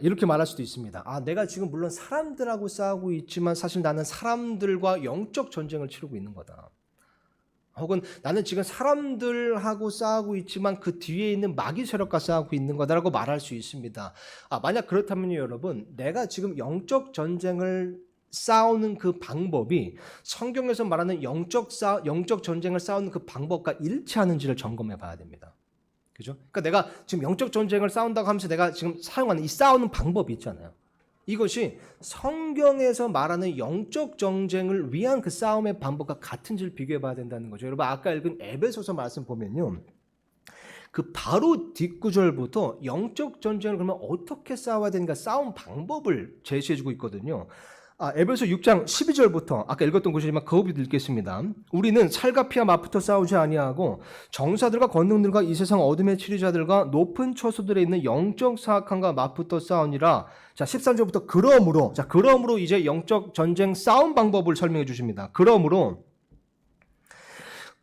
[SPEAKER 2] 이렇게 말할 수도 있습니다. 내가 지금 물론 사람들하고 싸우고 있지만 사실 나는 사람들과 영적 전쟁을 치르고 있는 거다. 혹은 나는 지금 사람들하고 싸우고 있지만 그 뒤에 있는 마귀 세력과 싸우고 있는 거다라고 말할 수 있습니다. 만약 그렇다면요 여러분 내가 지금 영적 전쟁을 싸우는 그 방법이 성경에서 말하는 영적 전쟁을 싸우는 그 방법과 일치하는지를 점검해 봐야 됩니다. 그죠? 그러니까 내가 지금 영적 전쟁을 싸운다고 하면서 내가 지금 사용하는 이 싸우는 방법이 있잖아요. 이것이 성경에서 말하는 영적 전쟁을 위한 그 싸움의 방법과 같은지를 비교해 봐야 된다는 거죠. 여러분 아까 읽은 에베소서 말씀 보면요. 그 바로 뒷구절부터 영적 전쟁을 그러면 어떻게 싸워야 되는가 싸움 방법을 제시해 주고 있거든요. 에베소 6장 12절부터 아까 읽었던 구절이지만 그 부분 읽겠습니다. 우리는 살과 피와 맞붙어 싸우지 아니하고 정사들과 권능들과 이 세상 어둠의 치리자들과 높은 처소들에 있는 영적 사악함과 맞붙어 싸우니라. 자 13절부터 그러므로 이제 영적 전쟁 싸움 방법을 설명해 주십니다. 그러므로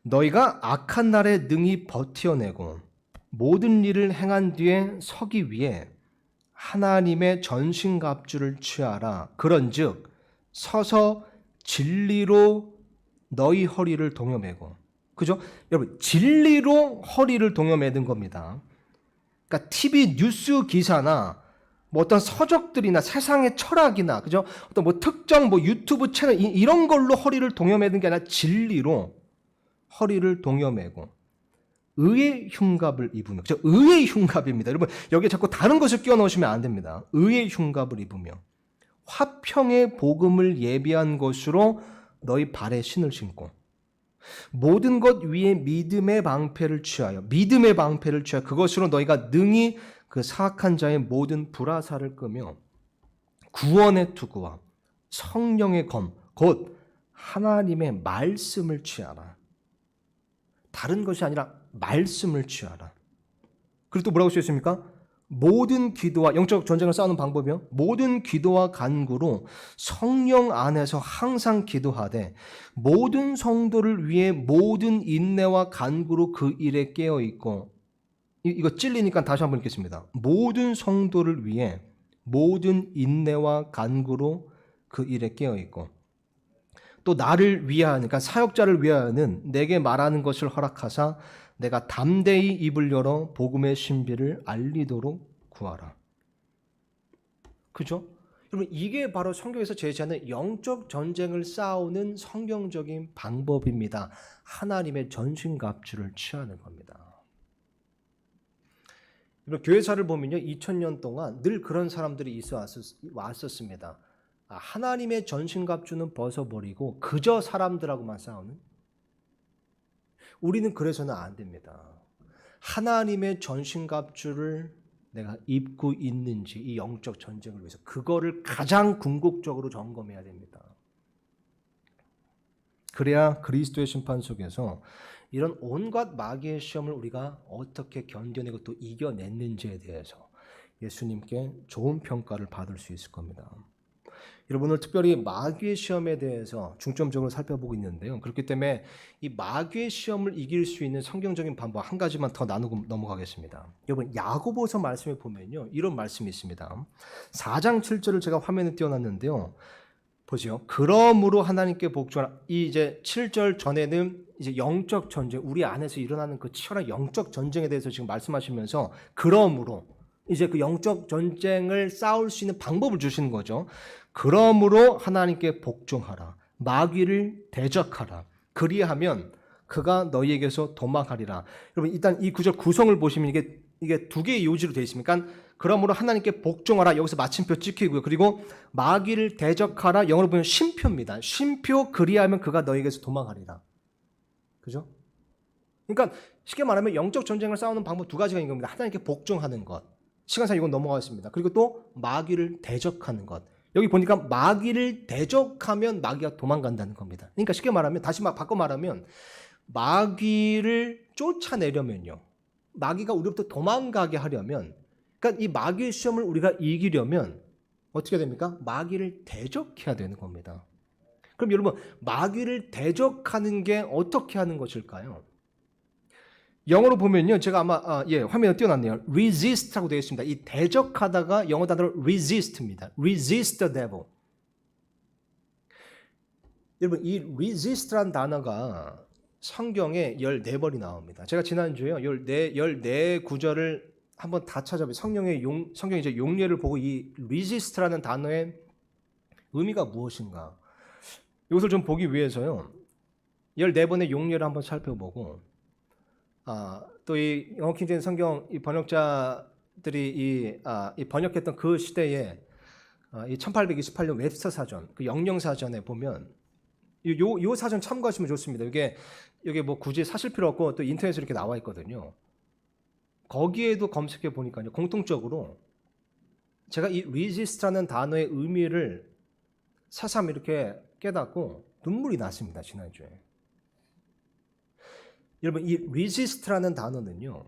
[SPEAKER 2] 너희가 악한 날에 능히 버티어내고 모든 일을 행한 뒤에 서기 위해 하나님의 전신갑주를 취하라. 그런즉 서서 진리로 너희 허리를 동여매고, 그죠? 여러분 진리로 허리를 동여매는 겁니다. 그러니까 TV 뉴스 기사나 뭐 어떤 서적들이나 세상의 철학이나 그죠? 어떤 뭐 특정 뭐 유튜브 채널 이런 걸로 허리를 동여매는 게 아니라 진리로 허리를 동여매고. 의의 흉갑을 입으며, 그죠? 의의 흉갑입니다. 여러분, 여기에 자꾸 다른 것을 끼워 넣으시면 안 됩니다. 의의 흉갑을 입으며 화평의 복음을 예비한 것으로 너희 발에 신을 신고 모든 것 위에 믿음의 방패를 취하여 그것으로 너희가 능히 그 사악한 자의 모든 불화살을 끄며 구원의 투구와 성령의 검 곧 하나님의 말씀을 취하라. 다른 것이 아니라 말씀을 취하라. 그리고 또 뭐라고 쓰였습니까? 모든 기도와 영적 전쟁을 싸우는 방법이요. 모든 기도와 간구로 성령 안에서 항상 기도하되 모든 성도를 위해 모든 인내와 간구로 그 일에 깨어 있고 이거 찔리니까 다시 한번 읽겠습니다. 모든 성도를 위해 모든 인내와 간구로 그 일에 깨어 있고 또 나를 위하여 그러니까 사역자를 위하여는 내게 말하는 것을 허락하사 내가 담대히 입을 열어 복음의 신비를 알리도록 구하라. 그죠? 여러분 이게 바로 성경에서 제시하는 영적 전쟁을 싸우는 성경적인 방법입니다. 하나님의 전신갑주를 취하는 겁니다. 여러분 교회사를 보면요 2000년 동안 늘 그런 사람들이 왔었습니다. 하나님의 전신갑주는 벗어버리고 그저 사람들하고만 싸우는. 우리는 그래서는 안 됩니다. 하나님의 전신갑주를 내가 입고 있는지 이 영적 전쟁을 위해서 그거를 가장 궁극적으로 점검해야 됩니다. 그래야 그리스도의 심판 속에서 이런 온갖 마귀의 시험을 우리가 어떻게 견뎌내고 또 이겨냈는지에 대해서 예수님께 좋은 평가를 받을 수 있을 겁니다. 여러분 오늘 특별히 마귀의 시험에 대해서 중점적으로 살펴보고 있는데요. 그렇기 때문에 이 마귀의 시험을 이길 수 있는 성경적인 방법 한 가지만 더 나누고 넘어가겠습니다. 여러분 야고보서 말씀에 보면요. 이런 말씀이 있습니다. 4장 7절을 제가 화면에 띄워놨는데요. 보세요. 그러므로 하나님께 복종하라. 이 이제 7절 전에는 이제 영적 전쟁, 우리 안에서 일어나는 그 치열한 영적 전쟁에 대해서 지금 말씀하시면서 그러므로 이제 그 영적 전쟁을 싸울 수 있는 방법을 주시는 거죠. 그러므로 하나님께 복종하라. 마귀를 대적하라. 그리하면 그가 너희에게서 도망하리라. 여러분 일단 이 구절 구성을 보시면 이게 두 개의 요지로 되어 있습니까? 그러므로 하나님께 복종하라. 여기서 마침표 찍히고요. 그리고 마귀를 대적하라. 영어로 보면 쉼표입니다. 쉼표 그리하면 그가 너희에게서 도망하리라. 그죠? 그러니까 쉽게 말하면 영적 전쟁을 싸우는 방법 두 가지가 있는 겁니다. 하나님께 복종하는 것. 시간상 이건 넘어가겠습니다. 그리고 또 마귀를 대적하는 것. 여기 보니까 마귀를 대적하면 마귀가 도망간다는 겁니다. 그러니까 쉽게 말하면 다시 바꿔 말하면 마귀를 쫓아내려면요. 마귀가 우리부터 도망가게 하려면 그러니까 이 마귀의 시험을 우리가 이기려면 어떻게 됩니까? 마귀를 대적해야 되는 겁니다. 그럼 여러분 마귀를 대적하는 게 어떻게 하는 것일까요? 영어로 보면요. 제가 아마 화면에 띄워놨네요. resist라고 되어 있습니다. 이 대적하다가 영어 단어로 resist입니다. resist the devil. 여러분 이 resist라는 단어가 성경에 14번이 나옵니다. 제가 지난주에요. 14구절을 한번 다 찾아보면 성경의 이제 용례를 보고 이 resist라는 단어의 의미가 무엇인가 이것을 좀 보기 위해서요. 14번의 용례를 한번 살펴보고 또 이 영어 킹제임스 성경 이 번역자들이 이 번역했던 그 시대에 이 1828년 웹스터 사전, 그 영영 사전에 보면 요 사전 참고하시면 좋습니다. 이게 뭐 굳이 사실 필요 없고 또 인터넷에 이렇게 나와 있거든요. 거기에도 검색해 보니까요. 공통적으로 제가 이 resist라는 단어의 의미를 새삼 이렇게 깨닫고 눈물이 났습니다. 지난주에. 여러분 이 resist라는 단어는요.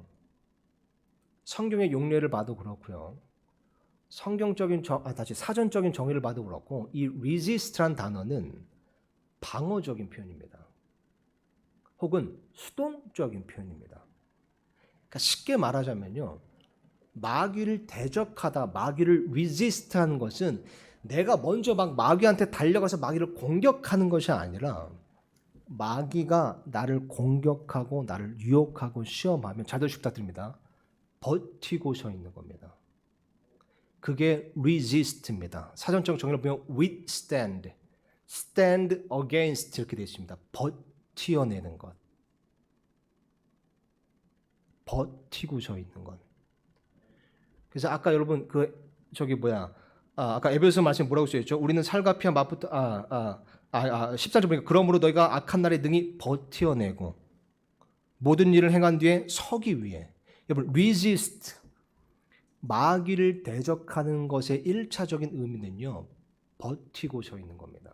[SPEAKER 2] 성경의 용례를 봐도 그렇고요. 성경적인 사전적인 정의를 봐도 그렇고 이 resist라는 단어는 방어적인 표현입니다. 혹은 수동적인 표현입니다. 그러니까 쉽게 말하자면요. 마귀를 대적하다, 마귀를 resist하는 것은 내가 먼저 막 마귀한테 달려가서 마귀를 공격하는 것이 아니라 마귀가 나를 공격하고 나를 유혹하고 시험하면 잘 들으시 부탁드립니다. 버티고 서 있는 겁니다. 그게 resist입니다. 사전적 정의를 보면 withstand, stand against 이렇게 되어 있습니다. 버티어내는 것. 버티고 서 있는 것. 그래서 아까 여러분 아까 에베소서 말씀 뭐라고 써있죠? 우리는 살과 피와 맞붙어 14절 보니까 그러므로 너희가 악한 날에 능히 버티어내고 모든 일을 행한 뒤에 서기 위해. 여러분 resist, 마귀를 대적하는 것의 1차적인 의미는요, 버티고 서 있는 겁니다.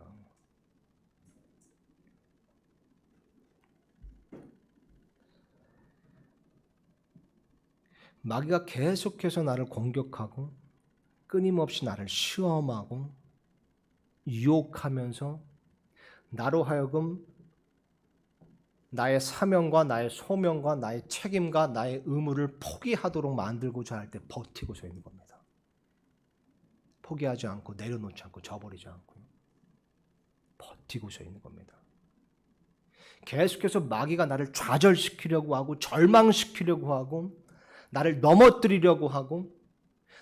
[SPEAKER 2] 마귀가 계속해서 나를 공격하고 끊임없이 나를 시험하고 유혹하면서 나로 하여금 나의 사명과 나의 소명과 나의 책임과 나의 의무를 포기하도록 만들고자 할 때 버티고 서 있는 겁니다. 포기하지 않고 내려놓지 않고 저버리지 않고 버티고 서 있는 겁니다. 계속해서 마귀가 나를 좌절시키려고 하고 절망시키려고 하고 나를 넘어뜨리려고 하고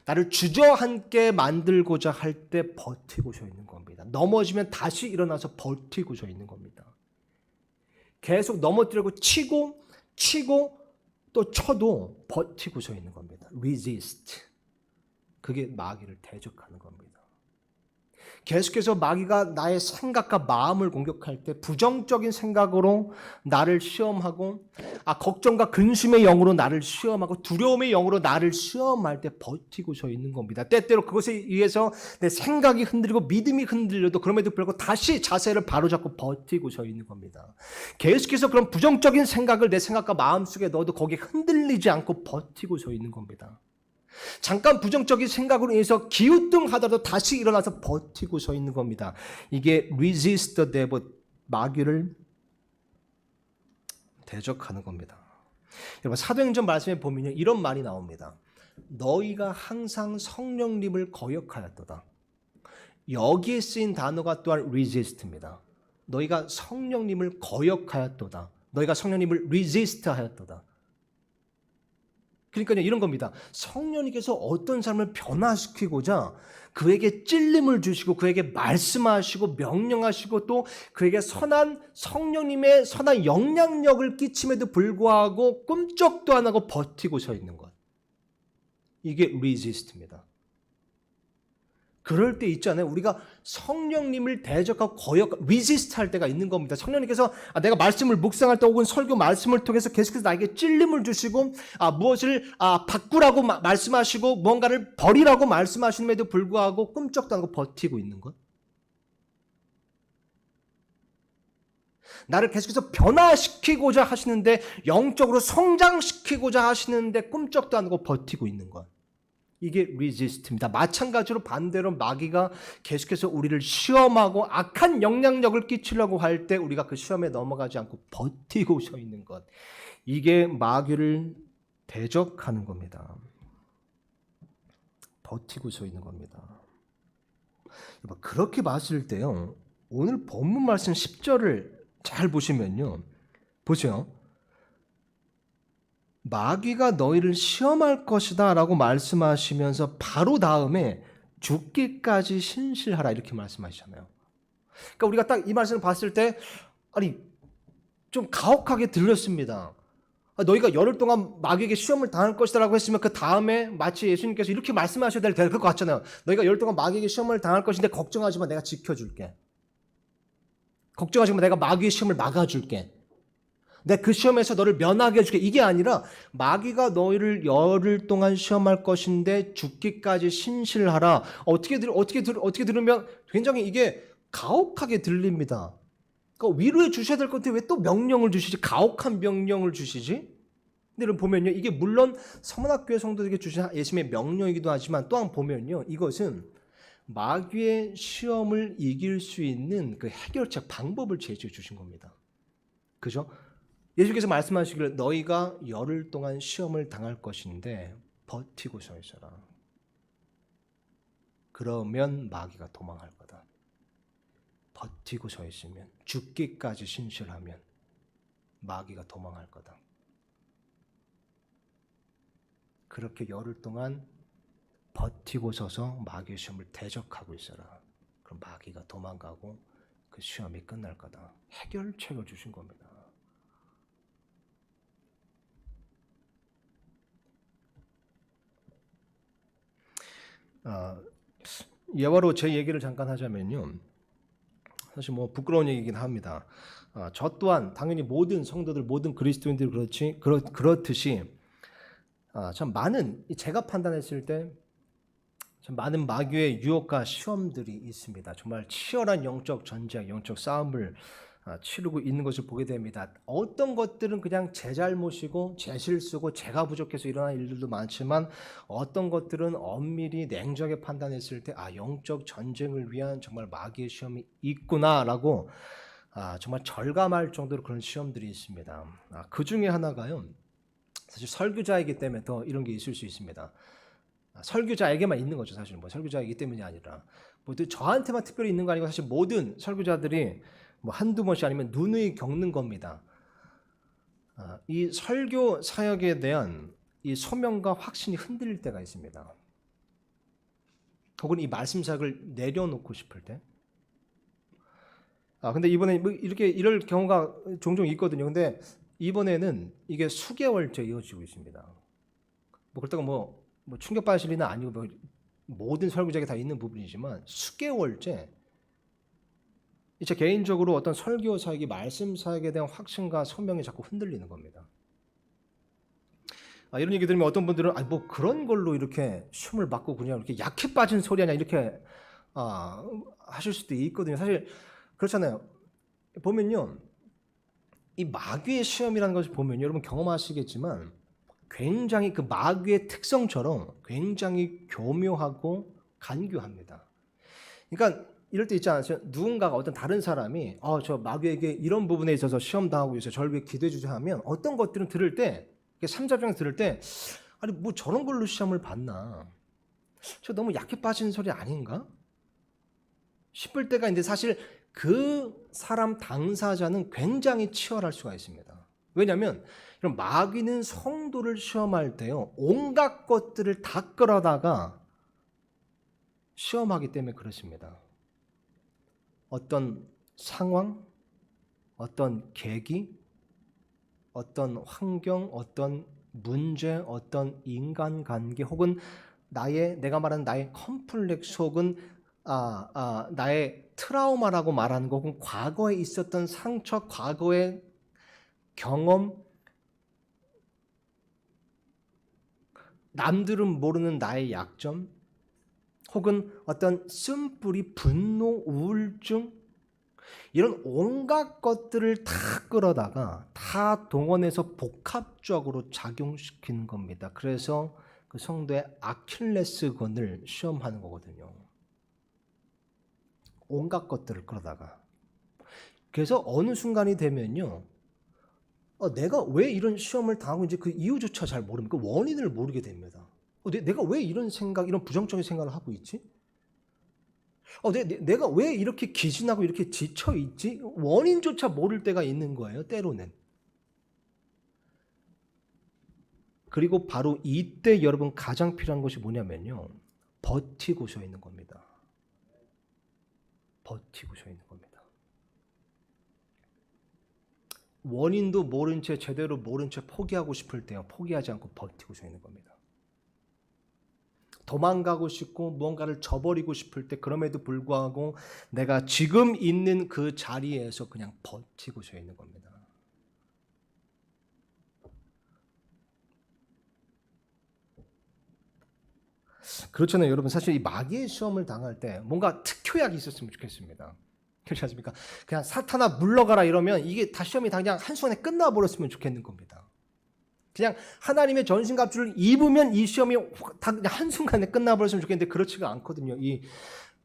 [SPEAKER 2] 나를 주저앉게 만들고자 할 때 버티고 서 있는 겁니다. 넘어지면 다시 일어나서 버티고 서 있는 겁니다. 계속 넘어뜨리고 치고 또 쳐도 버티고 서 있는 겁니다. resist. 그게 마귀를 대적하는 겁니다. 계속해서 마귀가 나의 생각과 마음을 공격할 때 부정적인 생각으로 나를 시험하고 걱정과 근심의 영으로 나를 시험하고 두려움의 영으로 나를 시험할 때 버티고 서 있는 겁니다. 때때로 그것에 의해서 내 생각이 흔들리고 믿음이 흔들려도 그럼에도 불구하고 다시 자세를 바로잡고 버티고 서 있는 겁니다. 계속해서 그런 부정적인 생각을 내 생각과 마음속에 넣어도 거기에 흔들리지 않고 버티고 서 있는 겁니다. 잠깐 부정적인 생각으로 인해서 기우뚱하더라도 다시 일어나서 버티고 서 있는 겁니다. 이게 resist the devil, 마귀를 대적하는 겁니다. 여러분 사도행전 말씀에 보면 이런 말이 나옵니다. 너희가 항상 성령님을 거역하였도다. 여기에 쓰인 단어가 또한 resist입니다. 너희가 성령님을 거역하였도다. 너희가 성령님을 resist 하였도다. 그러니까 이런 겁니다. 성령님께서 어떤 사람을 변화시키고자 그에게 찔림을 주시고 그에게 말씀하시고 명령하시고 또 그에게 성령님의 선한 영향력을 끼침에도 불구하고 꿈쩍도 안 하고 버티고 서 있는 것. 이게 resist입니다. 그럴 때 있잖아요. 우리가 성령님을 대적하고 resist 할 때가 있는 겁니다. 성령님께서 내가 말씀을 묵상할 때 혹은 설교 말씀을 통해서 계속해서 나에게 찔림을 주시고 무엇을 바꾸라고 말씀하시고 무언가를 버리라고 말씀하심에도 불구하고 꿈쩍도 안 하고 버티고 있는 것. 나를 계속해서 변화시키고자 하시는데 영적으로 성장시키고자 하시는데 꿈쩍도 안 하고 버티고 있는 것. 이게 resist입니다. 마찬가지로 반대로 마귀가 계속해서 우리를 시험하고 악한 영향력을 끼치려고 할 때 우리가 그 시험에 넘어가지 않고 버티고 서 있는 것. 이게 마귀를 대적하는 겁니다. 버티고 서 있는 겁니다. 그렇게 봤을 때요. 오늘 본문 말씀 10절을 잘 보시면요. 보세요. 마귀가 너희를 시험할 것이다 라고 말씀하시면서 바로 다음에 죽기까지 신실하라 이렇게 말씀하시잖아요. 그러니까 우리가 딱 이 말씀을 봤을 때 좀 가혹하게 들렸습니다. 너희가 열흘 동안 마귀에게 시험을 당할 것이다 라고 했으면 그 다음에 마치 예수님께서 이렇게 말씀하셔야 될 것 같잖아요. 너희가 열흘 동안 마귀에게 시험을 당할 것인데 걱정하지 마, 내가 지켜줄게. 걱정하지 마, 내가 마귀의 시험을 막아줄게. 내가 그 시험에서 너를 면하게 해줄게. 이게 아니라 마귀가 너희를 열흘 동안 시험할 것인데 죽기까지 신실하라. 어떻게 들으면 굉장히 이게 가혹하게 들립니다. 그러니까 위로해 주셔야 될 건데 왜 또 명령을 주시지? 가혹한 명령을 주시지? 근데 여러분 보면요. 이게 물론 서문학교의 성도들에게 주신 예수님의 명령이기도 하지만 또한 보면요. 이것은 마귀의 시험을 이길 수 있는 그 해결책 방법을 제시해 주신 겁니다. 그죠? 예수께서 말씀하시기를 너희가 열흘 동안 시험을 당할 것인데 버티고 서 있어라. 그러면 마귀가 도망할 거다. 버티고 서 있으면 죽기까지 신실하면 마귀가 도망할 거다. 그렇게 열흘 동안 버티고 서서 마귀의 시험을 대적하고 있어라. 그럼 마귀가 도망가고 그 시험이 끝날 거다. 해결책을 주신 겁니다. 예화로 제 얘기를 잠깐 하자면요. 사실 뭐 부끄러운 얘기긴 합니다. 저 또한 당연히 모든 성도들, 모든 그리스도인들이 그렇듯이 참 많은 제가 판단했을 때 참 많은 마귀의 유혹과 시험들이 있습니다. 정말 치열한 영적 전쟁, 영적 싸움을 치르고 있는 것을 보게 됩니다. 어떤 것들은 그냥 제 잘못이고 제 실수고 제가 부족해서 일어난 일들도 많지만 어떤 것들은 엄밀히 냉정하게 판단했을 때 영적 전쟁을 위한 정말 마귀의 시험이 있구나라고 정말 절감할 정도로 그런 시험들이 있습니다. 그 중에 하나가요. 사실 설교자이기 때문에 더 이런 게 있을 수 있습니다. 설교자에게만 있는 거죠. 사실 뭐 설교자이기 때문이 아니라 뭐 저한테만 특별히 있는 거 아니고 사실 모든 설교자들이 뭐 한두 번씩 아니면 누누이 겪는 겁니다. 이 설교 사역에 대한 이 소명과 확신이 흔들릴 때가 있습니다. 혹은 이 말씀 사역을 내려놓고 싶을 때. 근데 이번에 뭐 이렇게 이럴 경우가 종종 있거든요. 근데 이번에는 이게 수개월째 이어지고 있습니다. 뭐 그렇다고 뭐 충격받으실 일은 아니고 뭐 모든 설교자에게 다 있는 부분이지만 수개월째 제 개인적으로 어떤 설교 사역이 말씀 사역에 대한 확신과 소명이 자꾸 흔들리는 겁니다. 이런 얘기 들으면 어떤 분들은 뭐 그런 걸로 이렇게 시험을 받고 그냥 이렇게 약해 빠진 소리 아니야 이렇게 하실 수도 있거든요. 사실 그렇잖아요. 보면요, 이 마귀의 시험이라는 것을 보면 여러분 경험하시겠지만 굉장히 그 마귀의 특성처럼 굉장히 교묘하고 간교합니다. 그러니까 이럴 때 있지 않으세요? 누군가가 어떤 다른 사람이 저 마귀에게 이런 부분에 있어서 시험 당하고 있어요. 저를 위해 기도해 주세요 하면 어떤 것들은 들을 때 3자병 들을 때 아니 뭐 저런 걸로 시험을 받나? 저 너무 약해 빠지는 소리 아닌가? 싶을 때가 있는데 사실 그 사람 당사자는 굉장히 치열할 수가 있습니다. 왜냐하면 이런 마귀는 성도를 시험할 때요 온갖 것들을 다 끌어다가 시험하기 때문에 그렇습니다. 어떤 상황, 어떤 계기, 어떤 환경, 어떤 문제, 어떤 인간관계 혹은 내가 말하는 나의 컴플렉스 혹은 나의 트라우마라고 말하는 거 혹은 과거에 있었던 상처, 과거의 경험, 남들은 모르는 나의 약점 혹은 어떤 쓴뿌리 분노, 우울증 이런 온갖 것들을 다 끌어다가 다 동원해서 복합적으로 작용시키는 겁니다. 그래서 그 성도의 아킬레스건을 시험하는 거거든요. 온갖 것들을 끌어다가. 그래서 어느 순간이 되면요, 내가 왜 이런 시험을 당하고 있는지 그 이유조차 잘 모릅니다. 그 원인을 모르게 됩니다. 내가 왜 이런 부정적인 생각을 하고 있지? 내가 왜 이렇게 기진하고 이렇게 지쳐 있지? 원인조차 모를 때가 있는 거예요, 때로는. 그리고 바로 이때 여러분 가장 필요한 것이 뭐냐면요, 버티고 서 있는 겁니다. 버티고 서 있는 겁니다. 원인도 모른 채 제대로 모른 채 포기하고 싶을 때요, 포기하지 않고 버티고 서 있는 겁니다. 도망가고 싶고 무언가를 저버리고 싶을 때 그럼에도 불구하고 내가 지금 있는 그 자리에서 그냥 버티고 서 있는 겁니다. 그렇잖아요, 여러분. 사실 이 마귀의 시험을 당할 때 뭔가 특효약이 있었으면 좋겠습니다. 그렇지 않습니까? 그냥 사탄아 물러가라 이러면 이게 다 시험이 그냥 한순간에 끝나버렸으면 좋겠는 겁니다. 그냥 하나님의 전신갑주를 입으면 이 시험이 다 그냥 한순간에 끝나버렸으면 좋겠는데 그렇지가 않거든요. 이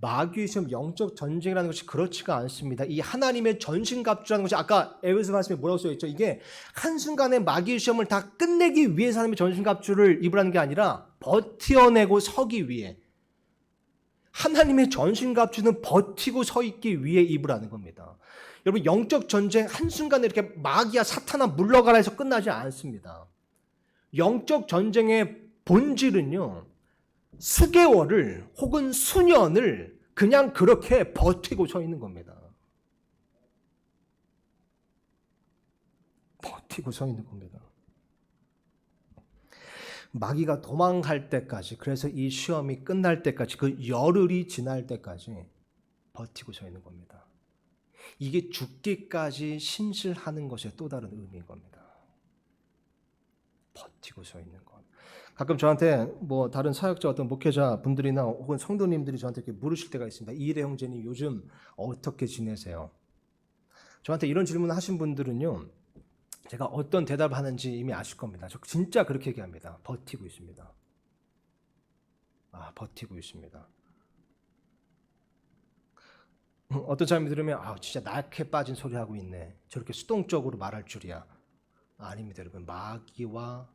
[SPEAKER 2] 마귀의 시험, 영적 전쟁이라는 것이 그렇지가 않습니다. 이 하나님의 전신갑주라는 것이 아까 에베소 말씀에 뭐라고 써있죠? 이게 한순간에 마귀의 시험을 다 끝내기 위해서 하나님의 전신갑주를 입으라는 게 아니라 버텨내고 서기 위해, 하나님의 전신갑주는 버티고 서 있기 위해 입으라는 겁니다. 여러분, 영적 전쟁 한순간에 이렇게 마귀야 사탄아 물러가라 해서 끝나지 않습니다. 영적 전쟁의 본질은요, 수개월을 혹은 수년을 그냥 그렇게 버티고 서 있는 겁니다. 버티고 서 있는 겁니다. 마귀가 도망갈 때까지, 그래서 이 시험이 끝날 때까지, 그 열흘이 지날 때까지 버티고 서 있는 겁니다. 이게 죽기까지 신실하는 것의 또 다른 의미인 겁니다. 버티고 서 있는 것. 가끔 저한테 뭐 다른 사역자 어떤 목회자 분들이나 혹은 성도님들이 저한테 이렇게 물으실 때가 있습니다. 이일의 형제님 요즘 어떻게 지내세요? 저한테 이런 질문을 하신 분들은요, 제가 어떤 대답을 하는지 이미 아실 겁니다. 저 진짜 그렇게 얘기합니다. 버티고 있습니다. 버티고 있습니다. 어떤 사람이 들으면 진짜 낙해 빠진 소리 하고 있네. 저렇게 수동적으로 말할 줄이야. 아닙니다, 여러분. 마귀와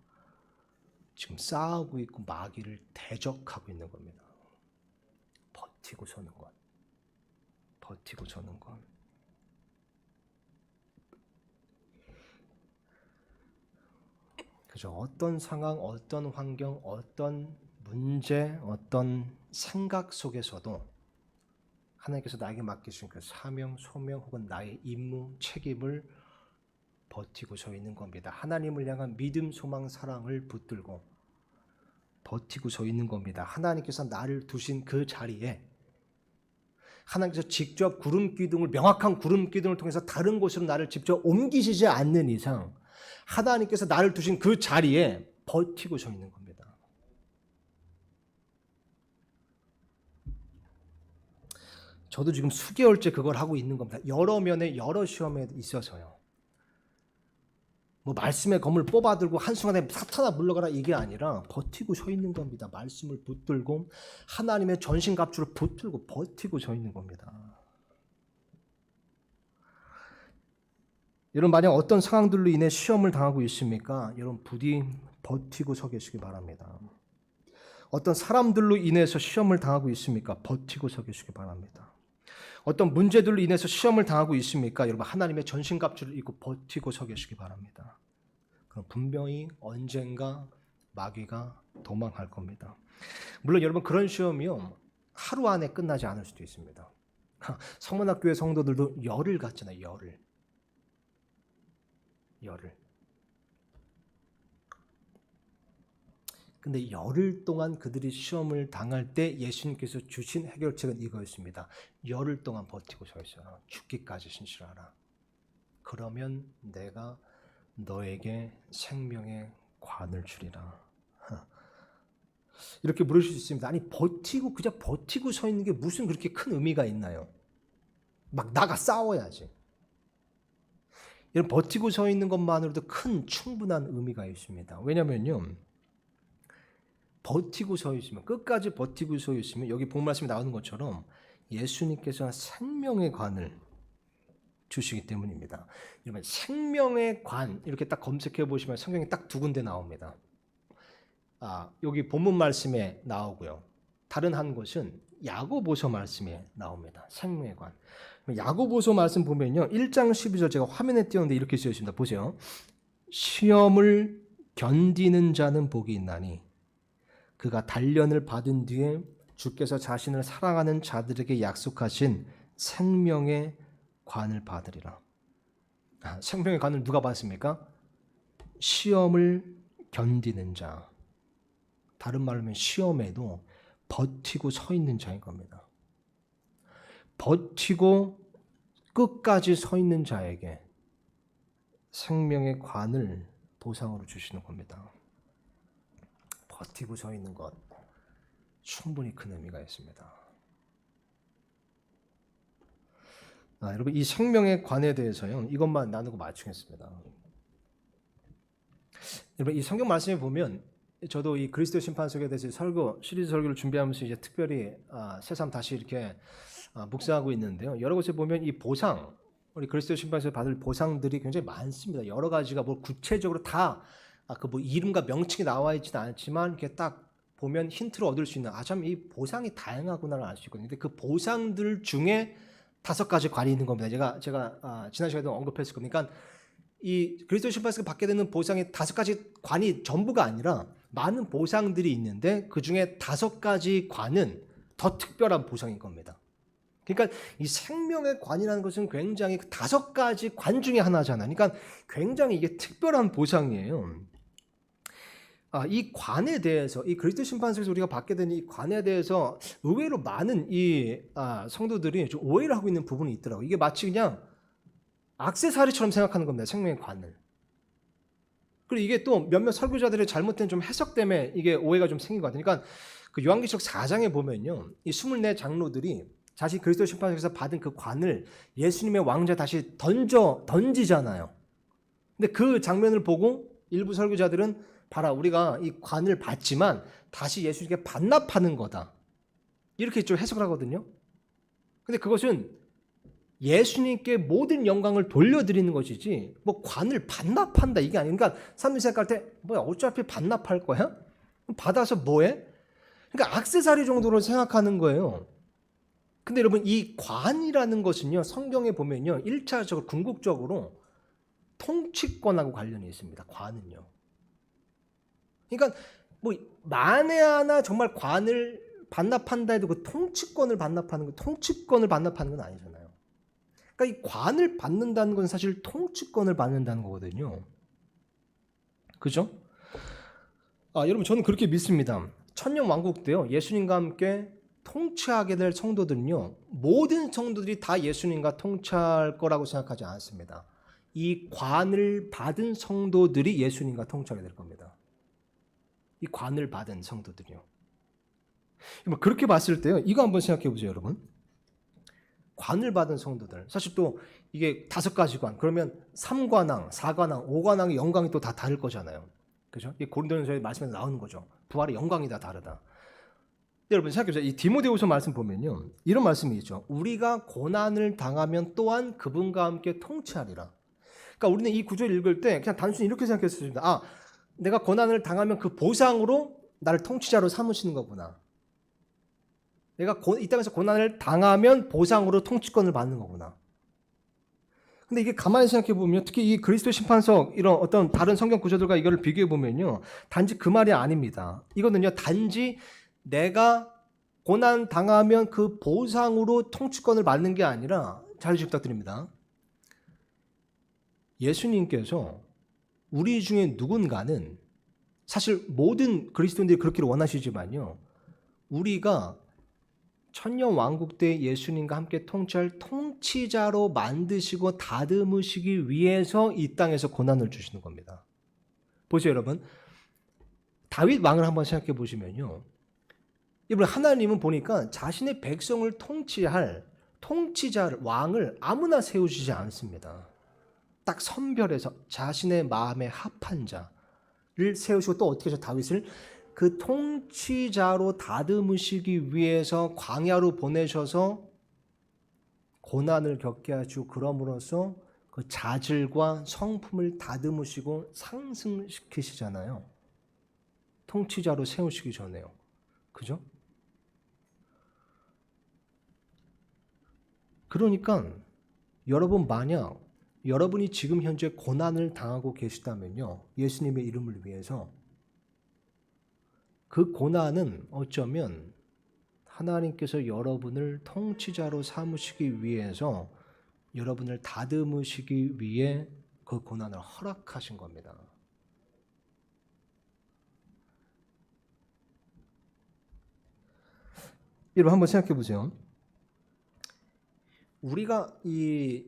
[SPEAKER 2] 지금 싸우고 있고 마귀를 대적하고 있는 겁니다. 버티고 서는 것. 버티고 서는 것. 그죠? 어떤 상황, 어떤 환경, 어떤 문제, 어떤 생각 속에서도 하나님께서 나에게 맡기신 그 사명, 소명 혹은 나의 임무, 책임을 버티고 서 있는 겁니다. 하나님을 향한 믿음, 소망, 사랑을 붙들고 버티고 서 있는 겁니다. 하나님께서 나를 두신 그 자리에 하나님께서 직접 명확한 구름 기둥을 통해서 다른 곳으로 나를 직접 옮기시지 않는 이상 하나님께서 나를 두신 그 자리에 버티고 서 있는 겁니다. 저도 지금 수개월째 그걸 하고 있는 겁니다. 여러 면에 여러 시험에 있어서요. 뭐 말씀의 검을 뽑아들고 한순간에 사탄아 물러가라 이게 아니라 버티고 서 있는 겁니다. 말씀을 붙들고 하나님의 전신갑주를 붙들고 버티고 서 있는 겁니다. 여러분, 만약 어떤 상황들로 인해 시험을 당하고 있습니까? 여러분, 부디 버티고 서 계시기 바랍니다. 어떤 사람들로 인해서 시험을 당하고 있습니까? 버티고 서 계시기 바랍니다. 어떤 문제들로 인해서 시험을 당하고 있습니까? 여러분, 하나님의 전신갑주를 입고 버티고 서 계시기 바랍니다. 그럼 분명히 언젠가 마귀가 도망갈 겁니다. 물론 여러분, 그런 시험이요, 하루 안에 끝나지 않을 수도 있습니다. 성문학교의 성도들도 열을 갖잖아요. 열을. 근데 열흘 동안 그들이 시험을 당할 때 예수님께서 주신 해결책은 이거였습니다. 열흘 동안 버티고 서 있어라. 죽기까지 신실하라. 그러면 내가 너에게 생명의 관을 주리라. 이렇게 물으실 수 있습니다. 아니, 그냥 버티고 서 있는 게 무슨 그렇게 큰 의미가 있나요? 막 나가 싸워야지. 이런 버티고 서 있는 것만으로도 큰 충분한 의미가 있습니다. 왜냐면요, 버티고 서 있으면, 끝까지 버티고 서 있으면 여기 본 말씀이 나오는 것처럼 예수님께서 생명의 관을 주시기 때문입니다. 여러분, 생명의 관 이렇게 딱 검색해 보시면 성경에 딱 두 군데 나옵니다. 여기 본문 말씀에 나오고요. 다른 한 곳은 야고보서 말씀에 나옵니다. 생명의 관. 야고보서 말씀 보면요, 1장 12절 제가 화면에 띄웠는데 이렇게 쓰여 있습니다. 보세요. 시험을 견디는 자는 복이 있나니 그가 단련을 받은 뒤에 주께서 자신을 사랑하는 자들에게 약속하신 생명의 관을 받으리라. 생명의 관을 누가 받습니까? 시험을 견디는 자. 다른 말로 하면 시험에도 버티고 서 있는 자인 겁니다. 버티고 끝까지 서 있는 자에게 생명의 관을 보상으로 주시는 겁니다. 버티고 서 있는 것 충분히 큰 의미가 있습니다. 여러분, 이 생명의 관에 대해서요, 이것만 나누고 마치겠습니다. 여러분, 이 성경 말씀에 보면 저도 이 그리스도 심판석에 대해서 시리즈 설교를 준비하면서 이제 특별히 새삼 다시 이렇게 묵상하고 있는데요. 여러 곳에 보면 이 보상, 우리 그리스도 심판석에서 받을 보상들이 굉장히 많습니다. 여러 가지가 뭐 구체적으로 다 그 뭐 이름과 명칭이 나와 있지는 않지만 이렇게 딱 보면 힌트를 얻을 수 있는 참 이 보상이 다양하구나를 알 수 있거든요. 근데 그 보상들 중에 5가지 관이 있는 겁니다. 제가 지난 시간에도 언급했을 겁니다. 그러니까 이 그리스도 심판석에서 받게 되는 보상의 5가지 관이 전부가 아니라 많은 보상들이 있는데 그 중에 5가지 관은 더 특별한 보상인 겁니다. 그러니까 이 생명의 관이라는 것은 굉장히 5가지 관 중에 하나잖아요. 그러니까 굉장히 이게 특별한 보상이에요. 이 관에 대해서 이 그리스도 심판석에서 우리가 받게 된 이 관에 대해서 의외로 많은 이 성도들이 좀 오해를 하고 있는 부분이 있더라고요. 이게 마치 그냥 액세서리처럼 생각하는 겁니다. 생명의 관을. 그리고 이게 또 몇몇 설교자들의 잘못된 좀 해석 때문에 이게 오해가 좀 생긴 것 같아요. 그러니까 그 요한계시록 4장에 보면요, 이 24 장로들이 자신 그리스도 심판석에서 받은 그 관을 예수님의 왕좌에 다시 던지잖아요. 근데 그 장면을 보고 일부 설교자들은 봐라, 우리가 이 관을 받지만 다시 예수님께 반납하는 거다, 이렇게 좀 해석을 하거든요. 근데 그것은 예수님께 모든 영광을 돌려드리는 것이지 뭐 관을 반납한다 이게 아니에요. 그러니까 사람들이 생각할 때 뭐야, 어차피 반납할 거야? 받아서 뭐해? 그러니까 액세서리 정도로 생각하는 거예요. 근데 여러분, 이 관이라는 것은요, 성경에 보면요, 1차적으로 궁극적으로 통치권하고 관련이 있습니다. 관은요. 그러니까 뭐 만에 하나 정말 관을 반납한다 해도 그 통치권을 반납하는 건 아니잖아요. 그러니까 이 관을 받는다는 건 사실 통치권을 받는다는 거거든요. 그죠? 여러분, 저는 그렇게 믿습니다. 천년 왕국 때요, 예수님과 함께 통치하게 될 성도들은요, 모든 성도들이 다 예수님과 통치할 거라고 생각하지 않습니다. 이 관을 받은 성도들이 예수님과 통치하게 될 겁니다. 이 관을 받은 성도들이요. 그렇게 봤을 때요, 이거 한번 생각해 보세요, 여러분. 관을 받은 성도들, 사실 또 이게 5가지 관, 그러면 3관왕, 4관왕, 5관왕의 영광이 또 다 다를 거잖아요. 그죠? 이 고린도전서의 말씀에서 나오는 거죠. 부활의 영광이 다 다르다. 여러분 생각해 보세요. 이 디모데후서 말씀 보면요, 이런 말씀이 있죠. 우리가 고난을 당하면 또한 그분과 함께 통치하리라. 그러니까 우리는 이 구절을 읽을 때 그냥 단순히 이렇게 생각했습니다. 내가 고난을 당하면 그 보상으로 나를 통치자로 삼으시는 거구나. 내가 이 땅에서 고난을 당하면 보상으로 통치권을 받는 거구나. 근데 이게 가만히 생각해 보면, 특히 이 그리스도 심판석 이런 어떤 다른 성경 구절들과 이거를 비교해 보면요, 단지 그 말이 아닙니다. 이거는요, 단지 내가 고난 당하면 그 보상으로 통치권을 받는 게 아니라, 잘 부탁드립니다. 예수님께서 우리 중에 누군가는, 사실 모든 그리스도인들이 그렇기를 원하시지만요, 우리가 천년 왕국 때 예수님과 함께 통치할 통치자로 만드시고 다듬으시기 위해서 이 땅에서 고난을 주시는 겁니다. 보세요, 여러분. 다윗 왕을 한번 생각해 보시면요, 여러분, 하나님은 보니까 자신의 백성을 통치할 통치자, 왕을 아무나 세우시지 않습니다. 딱 선별해서 자신의 마음에 합한 자를 세우시고, 또 어떻게 해서 다윗을 그 통치자로 다듬으시기 위해서 광야로 보내셔서 고난을 겪게 하시고, 그럼으로써 그 자질과 성품을 다듬으시고 상승시키시잖아요. 통치자로 세우시기 전에요. 그죠? 그러니까 여러분, 만약 여러분이 지금 현재 고난을 당하고 계시다면요, 예수님의 이름을 위해서, 그 고난은 어쩌면 하나님께서 여러분을 통치자로 삼으시기 위해서, 여러분을 다듬으시기 위해 그 고난을 허락하신 겁니다. 여러분, 한번 생각해 보세요. 우리가 이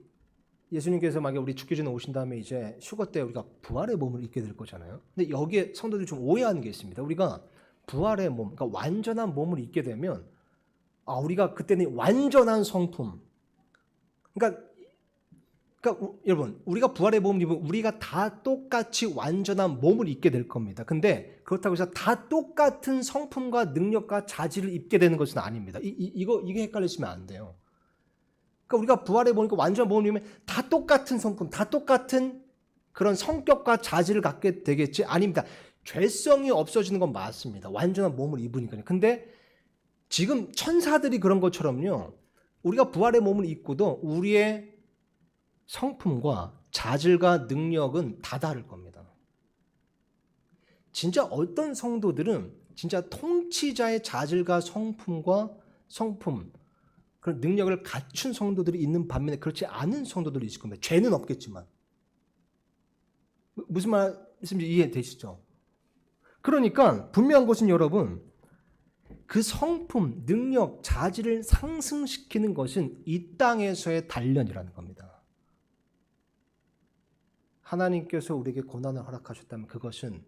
[SPEAKER 2] 예수님께서 만약에 우리 죽기 전에 오신 다음에 이제 휴거 때 우리가 부활의 몸을 입게 될 거잖아요. 근데 여기에 성도들이 좀 오해하는 게 있습니다. 우리가 부활의 몸, 그러니까 완전한 몸을 입게 되면, 우리가 그때는 완전한 성품, 그러니까 여러분, 우리가 부활의 몸을 입으면 우리가 다 똑같이 완전한 몸을 입게 될 겁니다. 근데 그렇다고 해서 다 똑같은 성품과 능력과 자질을 입게 되는 것은 아닙니다. 이게 헷갈리시면 안 돼요. 그러니까 우리가 부활의 몸이니까 완전한 몸을 입으면 다 똑같은 성품, 다 똑같은 그런 성격과 자질을 갖게 되겠지? 아닙니다. 죄성이 없어지는 건 맞습니다. 완전한 몸을 입으니까요. 근데 지금 천사들이 그런 것처럼요, 우리가 부활의 몸을 입고도 우리의 성품과 자질과 능력은 다 다를 겁니다. 진짜 어떤 성도들은 진짜 통치자의 자질과 성품과 성품, 그런 능력을 갖춘 성도들이 있는 반면에 그렇지 않은 성도들이 있을 겁니다. 죄는 없겠지만. 무슨 말씀인지 이해되시죠? 그러니까 분명한 것은 여러분, 그 성품, 능력, 자질을 상승시키는 것은 이 땅에서의 단련이라는 겁니다. 하나님께서 우리에게 고난을 허락하셨다면 그것은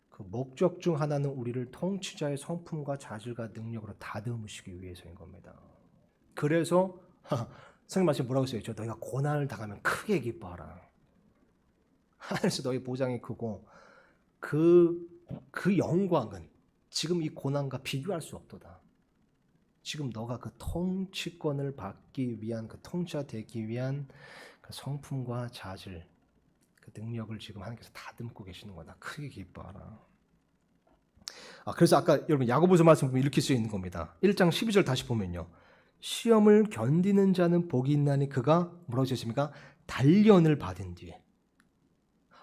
[SPEAKER 2] 그 목적 중 하나는 우리를 통치자의 성품과 자질과 능력으로 다듬으시기 위해서인 겁니다. 그래서 성경 말씀 뭐라고 써있죠? 너희가 고난을 당하면 크게 기뻐하라. 하늘에서 너희 보장이 크고 그 영광은 지금 이 고난과 비교할 수 없도다. 지금 너가 그 통치권을 받기 위한, 그 통치자 되기 위한 그 성품과 자질, 그 능력을 지금 하나님께서 다듬고 계시는 거다. 크게 기뻐하라. 그래서 아까 여러분 야고보서 말씀 보면 이렇게 쓰여 있는 겁니다. 1장 12절 다시 보면요. 시험을 견디는 자는 복이 있나니 그가 뭐라고 쓰셨습니까? 단련을 받은 뒤에.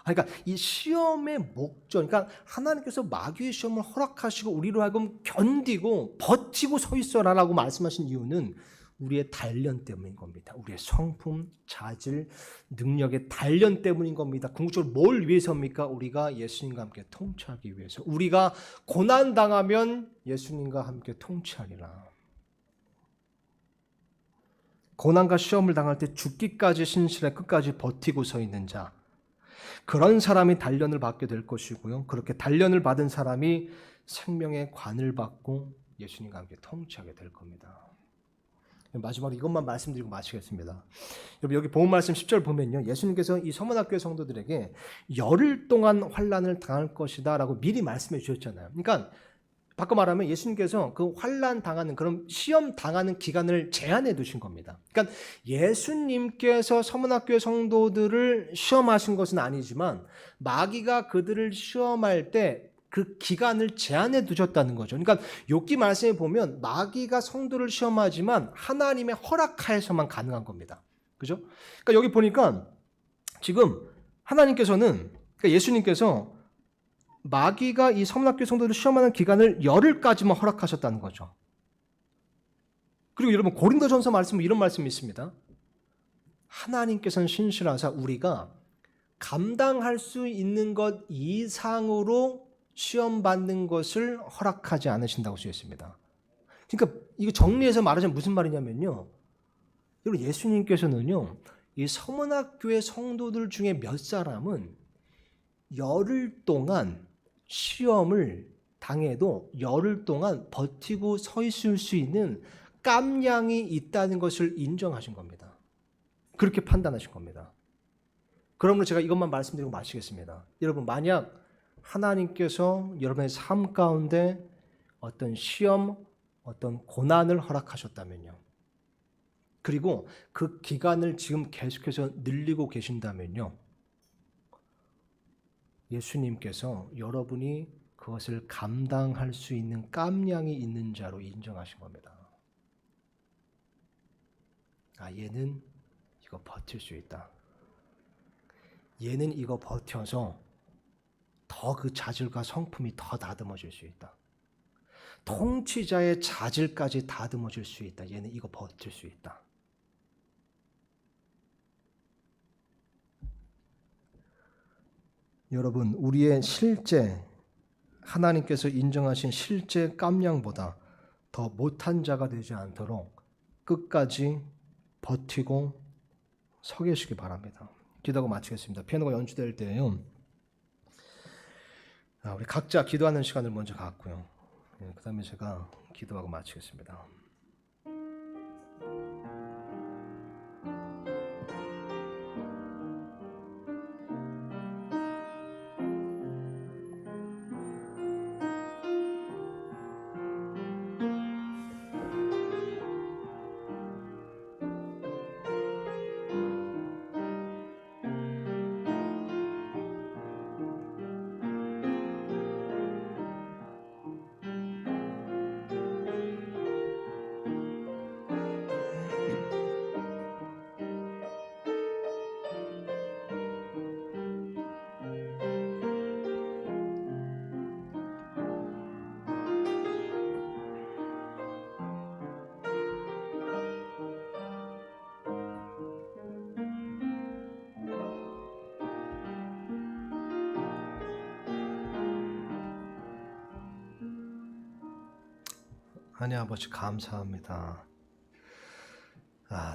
[SPEAKER 2] 그러니까 이 시험의 목적, 그러니까 하나님께서 마귀의 시험을 허락하시고 우리로 하여금 견디고 버티고 서 있어라라고 말씀하신 이유는 우리의 단련 때문인 겁니다. 우리의 성품, 자질, 능력의 단련 때문인 겁니다. 궁극적으로 뭘 위해서입니까? 우리가 예수님과 함께 통치하기 위해서. 우리가 고난당하면 예수님과 함께 통치하리라. 고난과 시험을 당할 때 죽기까지 신실해 끝까지 버티고 서 있는 자, 그런 사람이 단련을 받게 될 것이고요. 그렇게 단련을 받은 사람이 생명의 관을 받고 예수님과 함께 통치하게 될 겁니다. 마지막으로 이것만 말씀드리고 마치겠습니다. 여러분 여기 본 말씀 10절 보면요. 예수님께서 이 서문학교의 성도들에게 열흘 동안 환난을 당할 것이다 라고 미리 말씀해 주셨잖아요. 그러니까 바꿔 말하면 예수님께서 그 환난 당하는 그런 시험 당하는 기간을 제한해 두신 겁니다. 그러니까 예수님께서 서문학교의 성도들을 시험하신 것은 아니지만 마귀가 그들을 시험할 때 그 기간을 제한해 두셨다는 거죠. 그러니까 욥기 말씀에 보면 마귀가 성도를 시험하지만 하나님의 허락하에서만 가능한 겁니다. 그죠? 그러니까 여기 보니까 지금 하나님께서는, 그러니까 예수님께서 마귀가 이 서문학교 성도들을 시험하는 기간을 열흘까지만 허락하셨다는 거죠. 그리고 여러분 고린도전서 말씀에 이런 말씀이 있습니다. 하나님께서는 신실하사 우리가 감당할 수 있는 것 이상으로 시험받는 것을 허락하지 않으신다고 쓰였습니다. 그러니까 이거 정리해서 말하자면 무슨 말이냐면요. 여러분 예수님께서는요. 이 서문학교의 성도들 중에 몇 사람은 열흘 동안 시험을 당해도 열흘 동안 버티고 서 있을 수 있는 깜냥이 있다는 것을 인정하신 겁니다. 그렇게 판단하신 겁니다. 그러므로 제가 이것만 말씀드리고 마치겠습니다. 여러분 만약 하나님께서 여러분의 삶 가운데 어떤 시험, 어떤 고난을 허락하셨다면요. 그리고 그 기간을 지금 계속해서 늘리고 계신다면요. 예수님께서 여러분이 그것을 감당할 수 있는 깜냥이 있는 자로 인정하신 겁니다. 얘는 이거 버틸 수 있다. 얘는 이거 버텨서 더 그 자질과 성품이 더 다듬어질 수 있다. 통치자의 자질까지 다듬어질 수 있다. 얘는 이거 버틸 수 있다. 여러분, 우리의 실제 하나님께서 인정하신 실제 깜냥보다 더 못한 자가 되지 않도록 끝까지 버티고 서 계시기 바랍니다. 기도하고 마치겠습니다. 피아노가 연주될 때에요. 우리 각자 기도하는 시간을 먼저 갖고요. 그 다음에 제가 기도하고 마치겠습니다. 하나님 아버지 감사합니다.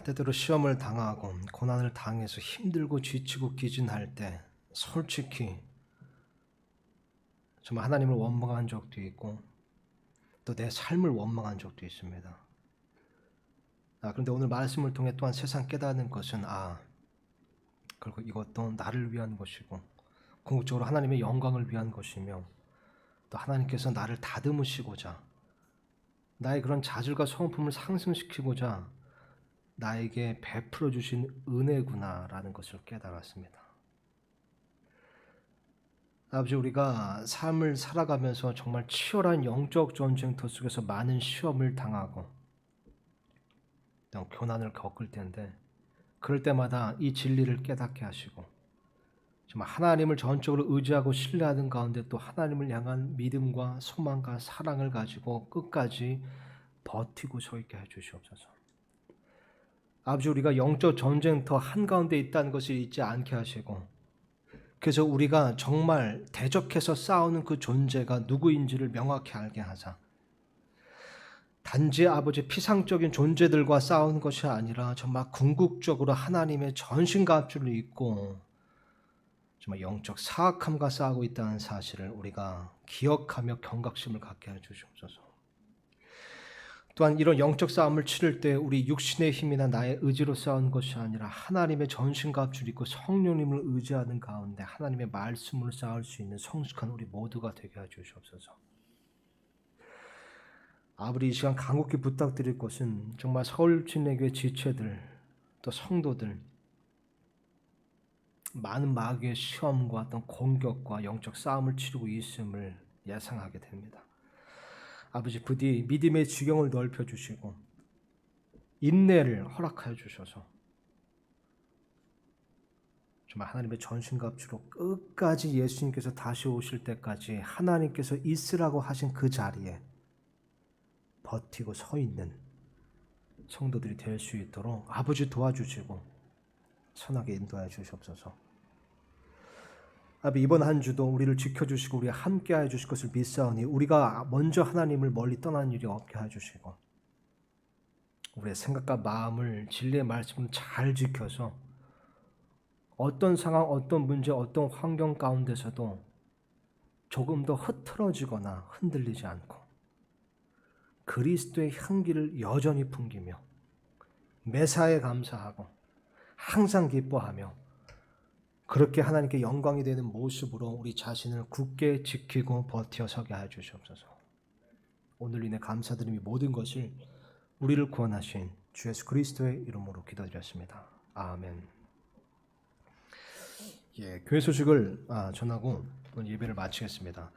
[SPEAKER 2] 때때로 시험을 당하고 고난을 당해서 힘들고 지치고 기진할 때 솔직히 정말 하나님을 원망한 적도 있고 또 내 삶을 원망한 적도 있습니다. 그런데 오늘 말씀을 통해 또한 세상 깨닫는 것은 그리고 이것도 나를 위한 것이고 궁극적으로 하나님의 영광을 위한 것이며 또 하나님께서 나를 다듬으시고자 나의 그런 자질과 성품을 상승시키고자 나에게 베풀어 주신 은혜구나라는 것을 깨달았습니다. 아버지, 우리가 삶을 살아가면서 정말 치열한 영적 전쟁터 속에서 많은 시험을 당하고 또 고난을 겪을 텐데 그럴 때마다 이 진리를 깨닫게 하시고 정말 하나님을 전적으로 의지하고 신뢰하는 가운데 또 하나님을 향한 믿음과 소망과 사랑을 가지고 끝까지 버티고 서 있게 해주시옵소서. 아버지, 우리가 영적 전쟁터 한가운데 있다는 것을 잊지 않게 하시고 그래서 우리가 정말 대적해서 싸우는 그 존재가 누구인지를 명확히 알게 하자. 단지 아버지 피상적인 존재들과 싸우는 것이 아니라 정말 궁극적으로 하나님의 전신갑주를 입고 정말 영적 사악함과 싸우고 있다는 사실을 우리가 기억하며 경각심을 갖게 해주시옵소서. 또한 이런 영적 싸움을 치를 때 우리 육신의 힘이나 나의 의지로 싸우는 것이 아니라 하나님의 전신갑주를 입고 성령님을 의지하는 가운데 하나님의 말씀으로 싸울 수 있는 성숙한 우리 모두가 되게 해주시옵소서. 아버지, 이 시간 간곡히 부탁드릴 것은 정말 서울침례교회 지체들 또 성도들 많은 마귀의 시험과 어떤 공격과 영적 싸움을 치르고 있음을 예상하게 됩니다. 아버지, 부디 믿음의 지경을 넓혀주시고 인내를 허락하여 주셔서 정말 하나님의 전신갑주로 끝까지 예수님께서 다시 오실 때까지 하나님께서 있으라고 하신 그 자리에 버티고 서 있는 성도들이 될 수 있도록 아버지 도와주시고 선하게 인도하여 주시옵소서. 아버지, 이번 한 주도 우리를 지켜주시고 우리와 함께하여 주실 것을 믿사오니 우리가 먼저 하나님을 멀리 떠나는 일이 없게 해주시고 우리의 생각과 마음을 진리의 말씀을 잘 지켜서 어떤 상황, 어떤 문제, 어떤 환경 가운데서도 조금 더 흐트러지거나 흔들리지 않고 그리스도의 향기를 여전히 풍기며 매사에 감사하고 항상 기뻐하며 그렇게 하나님께 영광이 되는 모습으로 우리 자신을 굳게 지키고 버텨 서게 하여 주시옵소서. 오늘 인해 감사드림이 모든 것을 우리를 구원하신 주 예수 그리스도의 이름으로 기도드렸습니다. 아멘. 교회 소식을 전하고 오늘 예배를 마치겠습니다.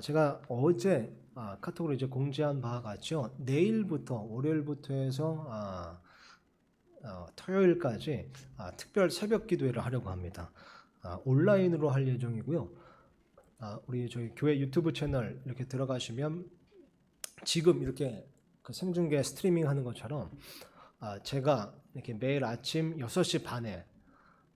[SPEAKER 2] 제가 어제 카톡으로 이제 공지한 바와 같죠. 내일부터 월요일부터 해서 토요일까지 특별 새벽 기도회를 하려고 합니다. 온라인으로 할 예정이고요. 우리 저희 교회 유튜브 채널 이렇게 들어가시면 지금 이렇게 그 생중계 스트리밍 하는 것처럼 제가 이렇게 매일 아침 6시 반에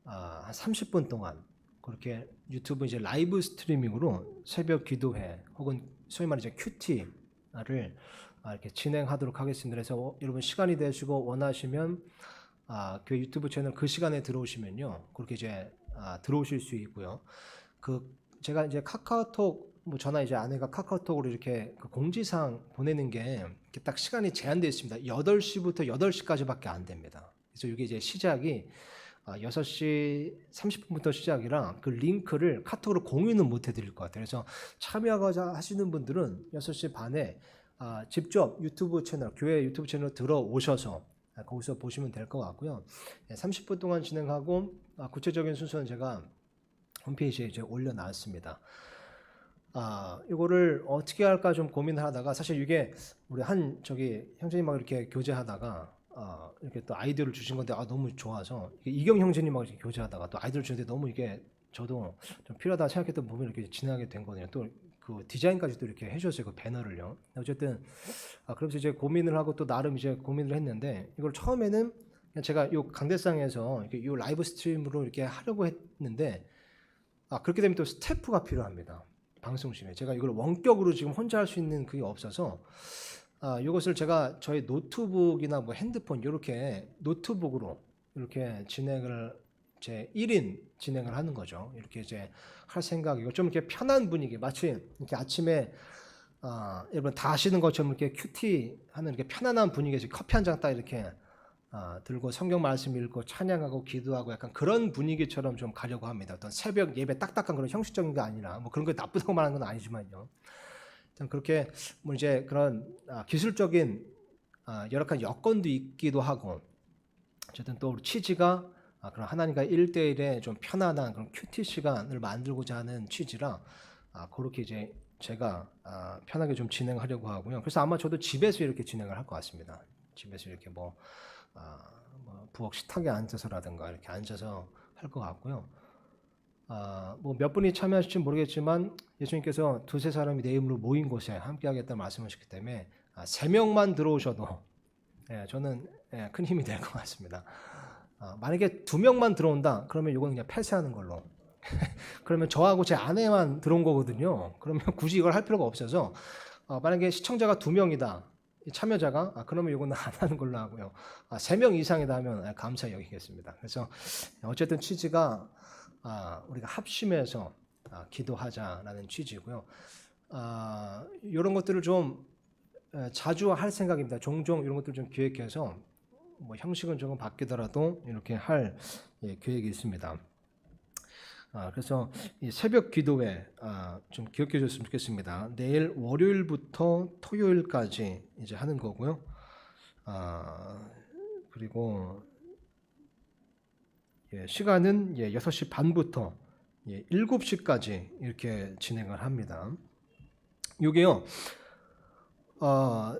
[SPEAKER 2] 한 30분 동안 그렇게 유튜브 이제 라이브 스트리밍으로 새벽 기도회 혹은 소위 말해 이제 큐티를 이렇게 진행하도록 하겠습니다. 그래서 여러분 시간이 되시고 원하시면 교회 유튜브 채널 그 시간에 들어오시면요 그렇게 이제 들어오실 수 있고요. 제가 이제 카카오톡 저나 이제 아내가 카카오톡으로 이렇게 그 공지사항 보내는 게 이렇게 딱 시간이 제한되어 있습니다. 8시부터 8시까지밖에 안 됩니다. 그래서 이게 이제 시작이 6시 30분부터 시작이라 그 링크를 카톡으로 공유는 못 해드릴 것 같아요. 그래서 참여하고자 하시는 분들은 6시 반에 직접 유튜브 채널, 교회 유튜브 채널 들어오셔서 거기서 보시면 될 것 같고요. 30분 동안 진행하고 구체적인 순서는 제가 홈페이지에 이제 올려놨습니다. 이거를 어떻게 할까 좀 고민을 하다가 사실 이게 우리 형제님하고 이렇게 교제하다가 이렇게 또 아이디어를 주신 건데 너무 좋아서 이경 형제님하고 이렇게 교제하다가 또 아이디어를 주는데 너무 이게 저도 좀 필요하다 생각했던 부분이 이렇게 진행하게 된 거거든요. 또 그 디자인까지도 이렇게 해주셨어요. 그 배너를요. 어쨌든 그러면서 이제 고민을 하고 또 나름 이제 고민을 했는데 이걸 처음에는 그냥 제가 요 강대상에서 이렇게 요 라이브 스트림으로 이렇게 하려고 했는데 그렇게 되면 또 스태프가 필요합니다. 방송심에 제가 이걸 원격으로 지금 혼자 할 수 있는 그게 없어서 이것을 제가 저희 노트북이나 뭐 핸드폰 이렇게 노트북으로 이렇게 진행을 제 1인 진행을 하는 거죠. 이렇게 이제 할 생각이고 좀 이렇게 편한 분위기 마치 이렇게 아침에 여러분 다 아시는 것처럼 이렇게 큐티 하는 이렇게 편안한 분위기에서 커피 한 잔 딱 이렇게 들고 성경 말씀 읽고 찬양하고 기도하고 약간 그런 분위기처럼 좀 가려고 합니다. 어떤 새벽 예배 딱딱한 그런 형식적인 게 아니라 뭐 그런 게 나쁘다고 말하는 건 아니지만요. 그렇게 뭐 이제 그런 기술적인 여러 가지 여건도 있기도 하고 어쨌든 또 우리 취지가 그런 하나님과 1대1의 좀 편안한 그런 큐티 시간을 만들고자 하는 취지라 그렇게 이제 제가 편하게 좀 진행하려고 하고요. 그래서 아마 저도 집에서 이렇게 진행을 할 것 같습니다. 집에서 이렇게 뭐 부엌 식탁에 앉아서라든가 이렇게 앉아서 할 것 같고요. 뭐 몇 분이 참여하실지 모르겠지만 예수님께서 두세 사람이 내 이름으로 모인 곳에 함께하겠다는 말씀하셨기 때문에 3명만 들어오셔도 저는 큰 힘이 될 것 같습니다. 만약에 2명만 들어온다 그러면 이건 그냥 폐쇄하는 걸로 그러면 저하고 제 아내만 들어온 거거든요. 그러면 굳이 이걸 할 필요가 없어서 만약에 시청자가 2명이다 참여자가 그러면 이거는 안 하는 걸로 하고요. 3명 이상이다 하면 감사히 여기겠습니다. 그래서 어쨌든 취지가 우리가 합심해서 기도하자라는 취지고요. 이런 것들을 좀 자주 할 생각입니다. 종종 이런 것들 좀 기획해서 뭐 형식은 조금 바뀌더라도 이렇게 할 계획이 있습니다. 그래서 이 새벽 기도회 좀 기억해 줬으면 좋겠습니다. 내일 월요일부터 토요일까지 이제 하는 거고요. 그리고 시간은 6시 반부터 7시까지 이렇게 진행을 합니다. 이게요.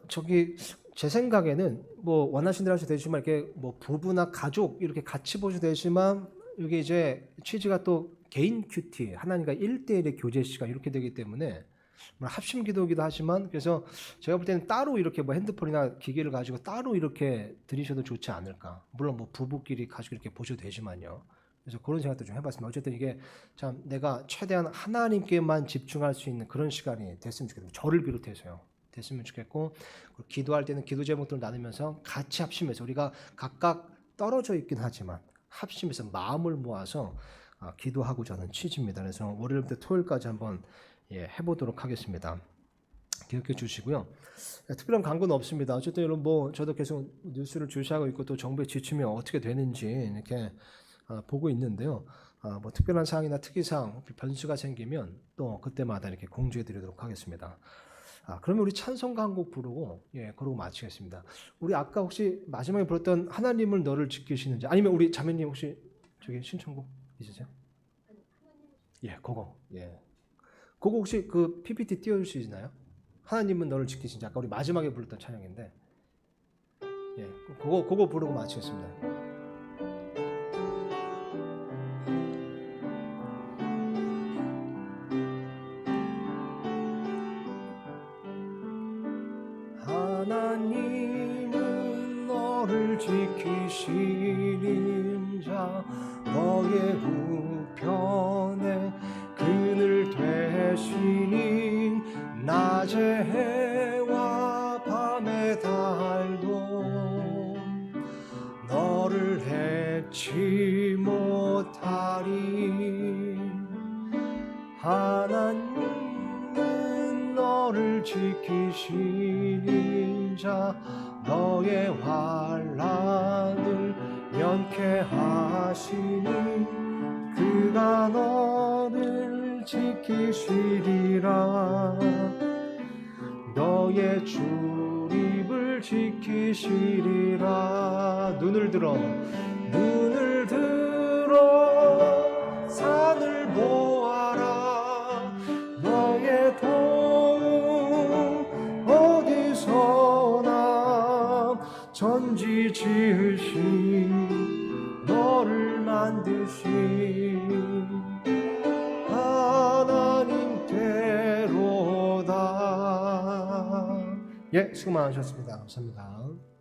[SPEAKER 2] 저기 제 생각에는 뭐 원하신 대로 하셔도 되지만 이렇게 뭐 부부나 가족 이렇게 같이 보셔도 되지만 이게 이제 취지가 또 개인 큐티 하나님과 1대1의 교제 시간 이렇게 되기 때문에 합심 기도기도 하지만 그래서 제가 볼 때는 따로 이렇게 뭐 핸드폰이나 기기를 가지고 따로 이렇게 드리셔도 좋지 않을까. 물론 뭐 부부끼리 가지고 이렇게 보셔도 되지만요. 그래서 그런 생각도 좀 해봤습니다. 어쨌든 이게 참 내가 최대한 하나님께만 집중할 수 있는 그런 시간이 됐으면 좋겠습니다. 저를 비롯해서요. 됐으면 좋겠고 기도할 때는 기도 제목들을 나누면서 같이 합심해서 우리가 각각 떨어져 있긴 하지만 합심해서 마음을 모아서 기도하고자 하는 취지입니다. 그래서 월요일부터 토요일까지 한번 해보도록 하겠습니다. 기억해 주시고요. 특별한 광고는 없습니다. 어쨌든 여러분 뭐 저도 계속 뉴스를 주시하고 있고 또 정부의 지침이 어떻게 되는지 이렇게 보고 있는데요. 뭐 특별한 사항이나 특이사항 변수가 생기면 또 그때마다 이렇게 공지해 드리도록 하겠습니다. 그러면 우리 찬송가 한 곡 부르고 그러고 마치겠습니다. 우리 아까 혹시 마지막에 불렀던 하나님을 너를 지키시는지 아니면 우리 자매님 혹시 저기 신청곡 있으세요? 그거 그거 혹시 그 PPT 띄워주시나요? 하나님은 너를 지키신지 아까 우리 마지막에 불렀던 찬양인데 그거 부르고 마치겠습니다. 하나님은 너를 지키시는 자 너의 우편에 그늘 되시니 낮의 해와 밤의 달도 너를 해치 못하리. 하나님은 너를 지키시는 자 너의 환난을 면케하시니 그가 너를 지키시리라. 너의 출입을 지키시리라. 눈을 들어 산을 보아라. 너의 도움 어디서나 전지 지으신 너를 만드신 하나님께로다. 수고 많으셨습니다. 감사합니다.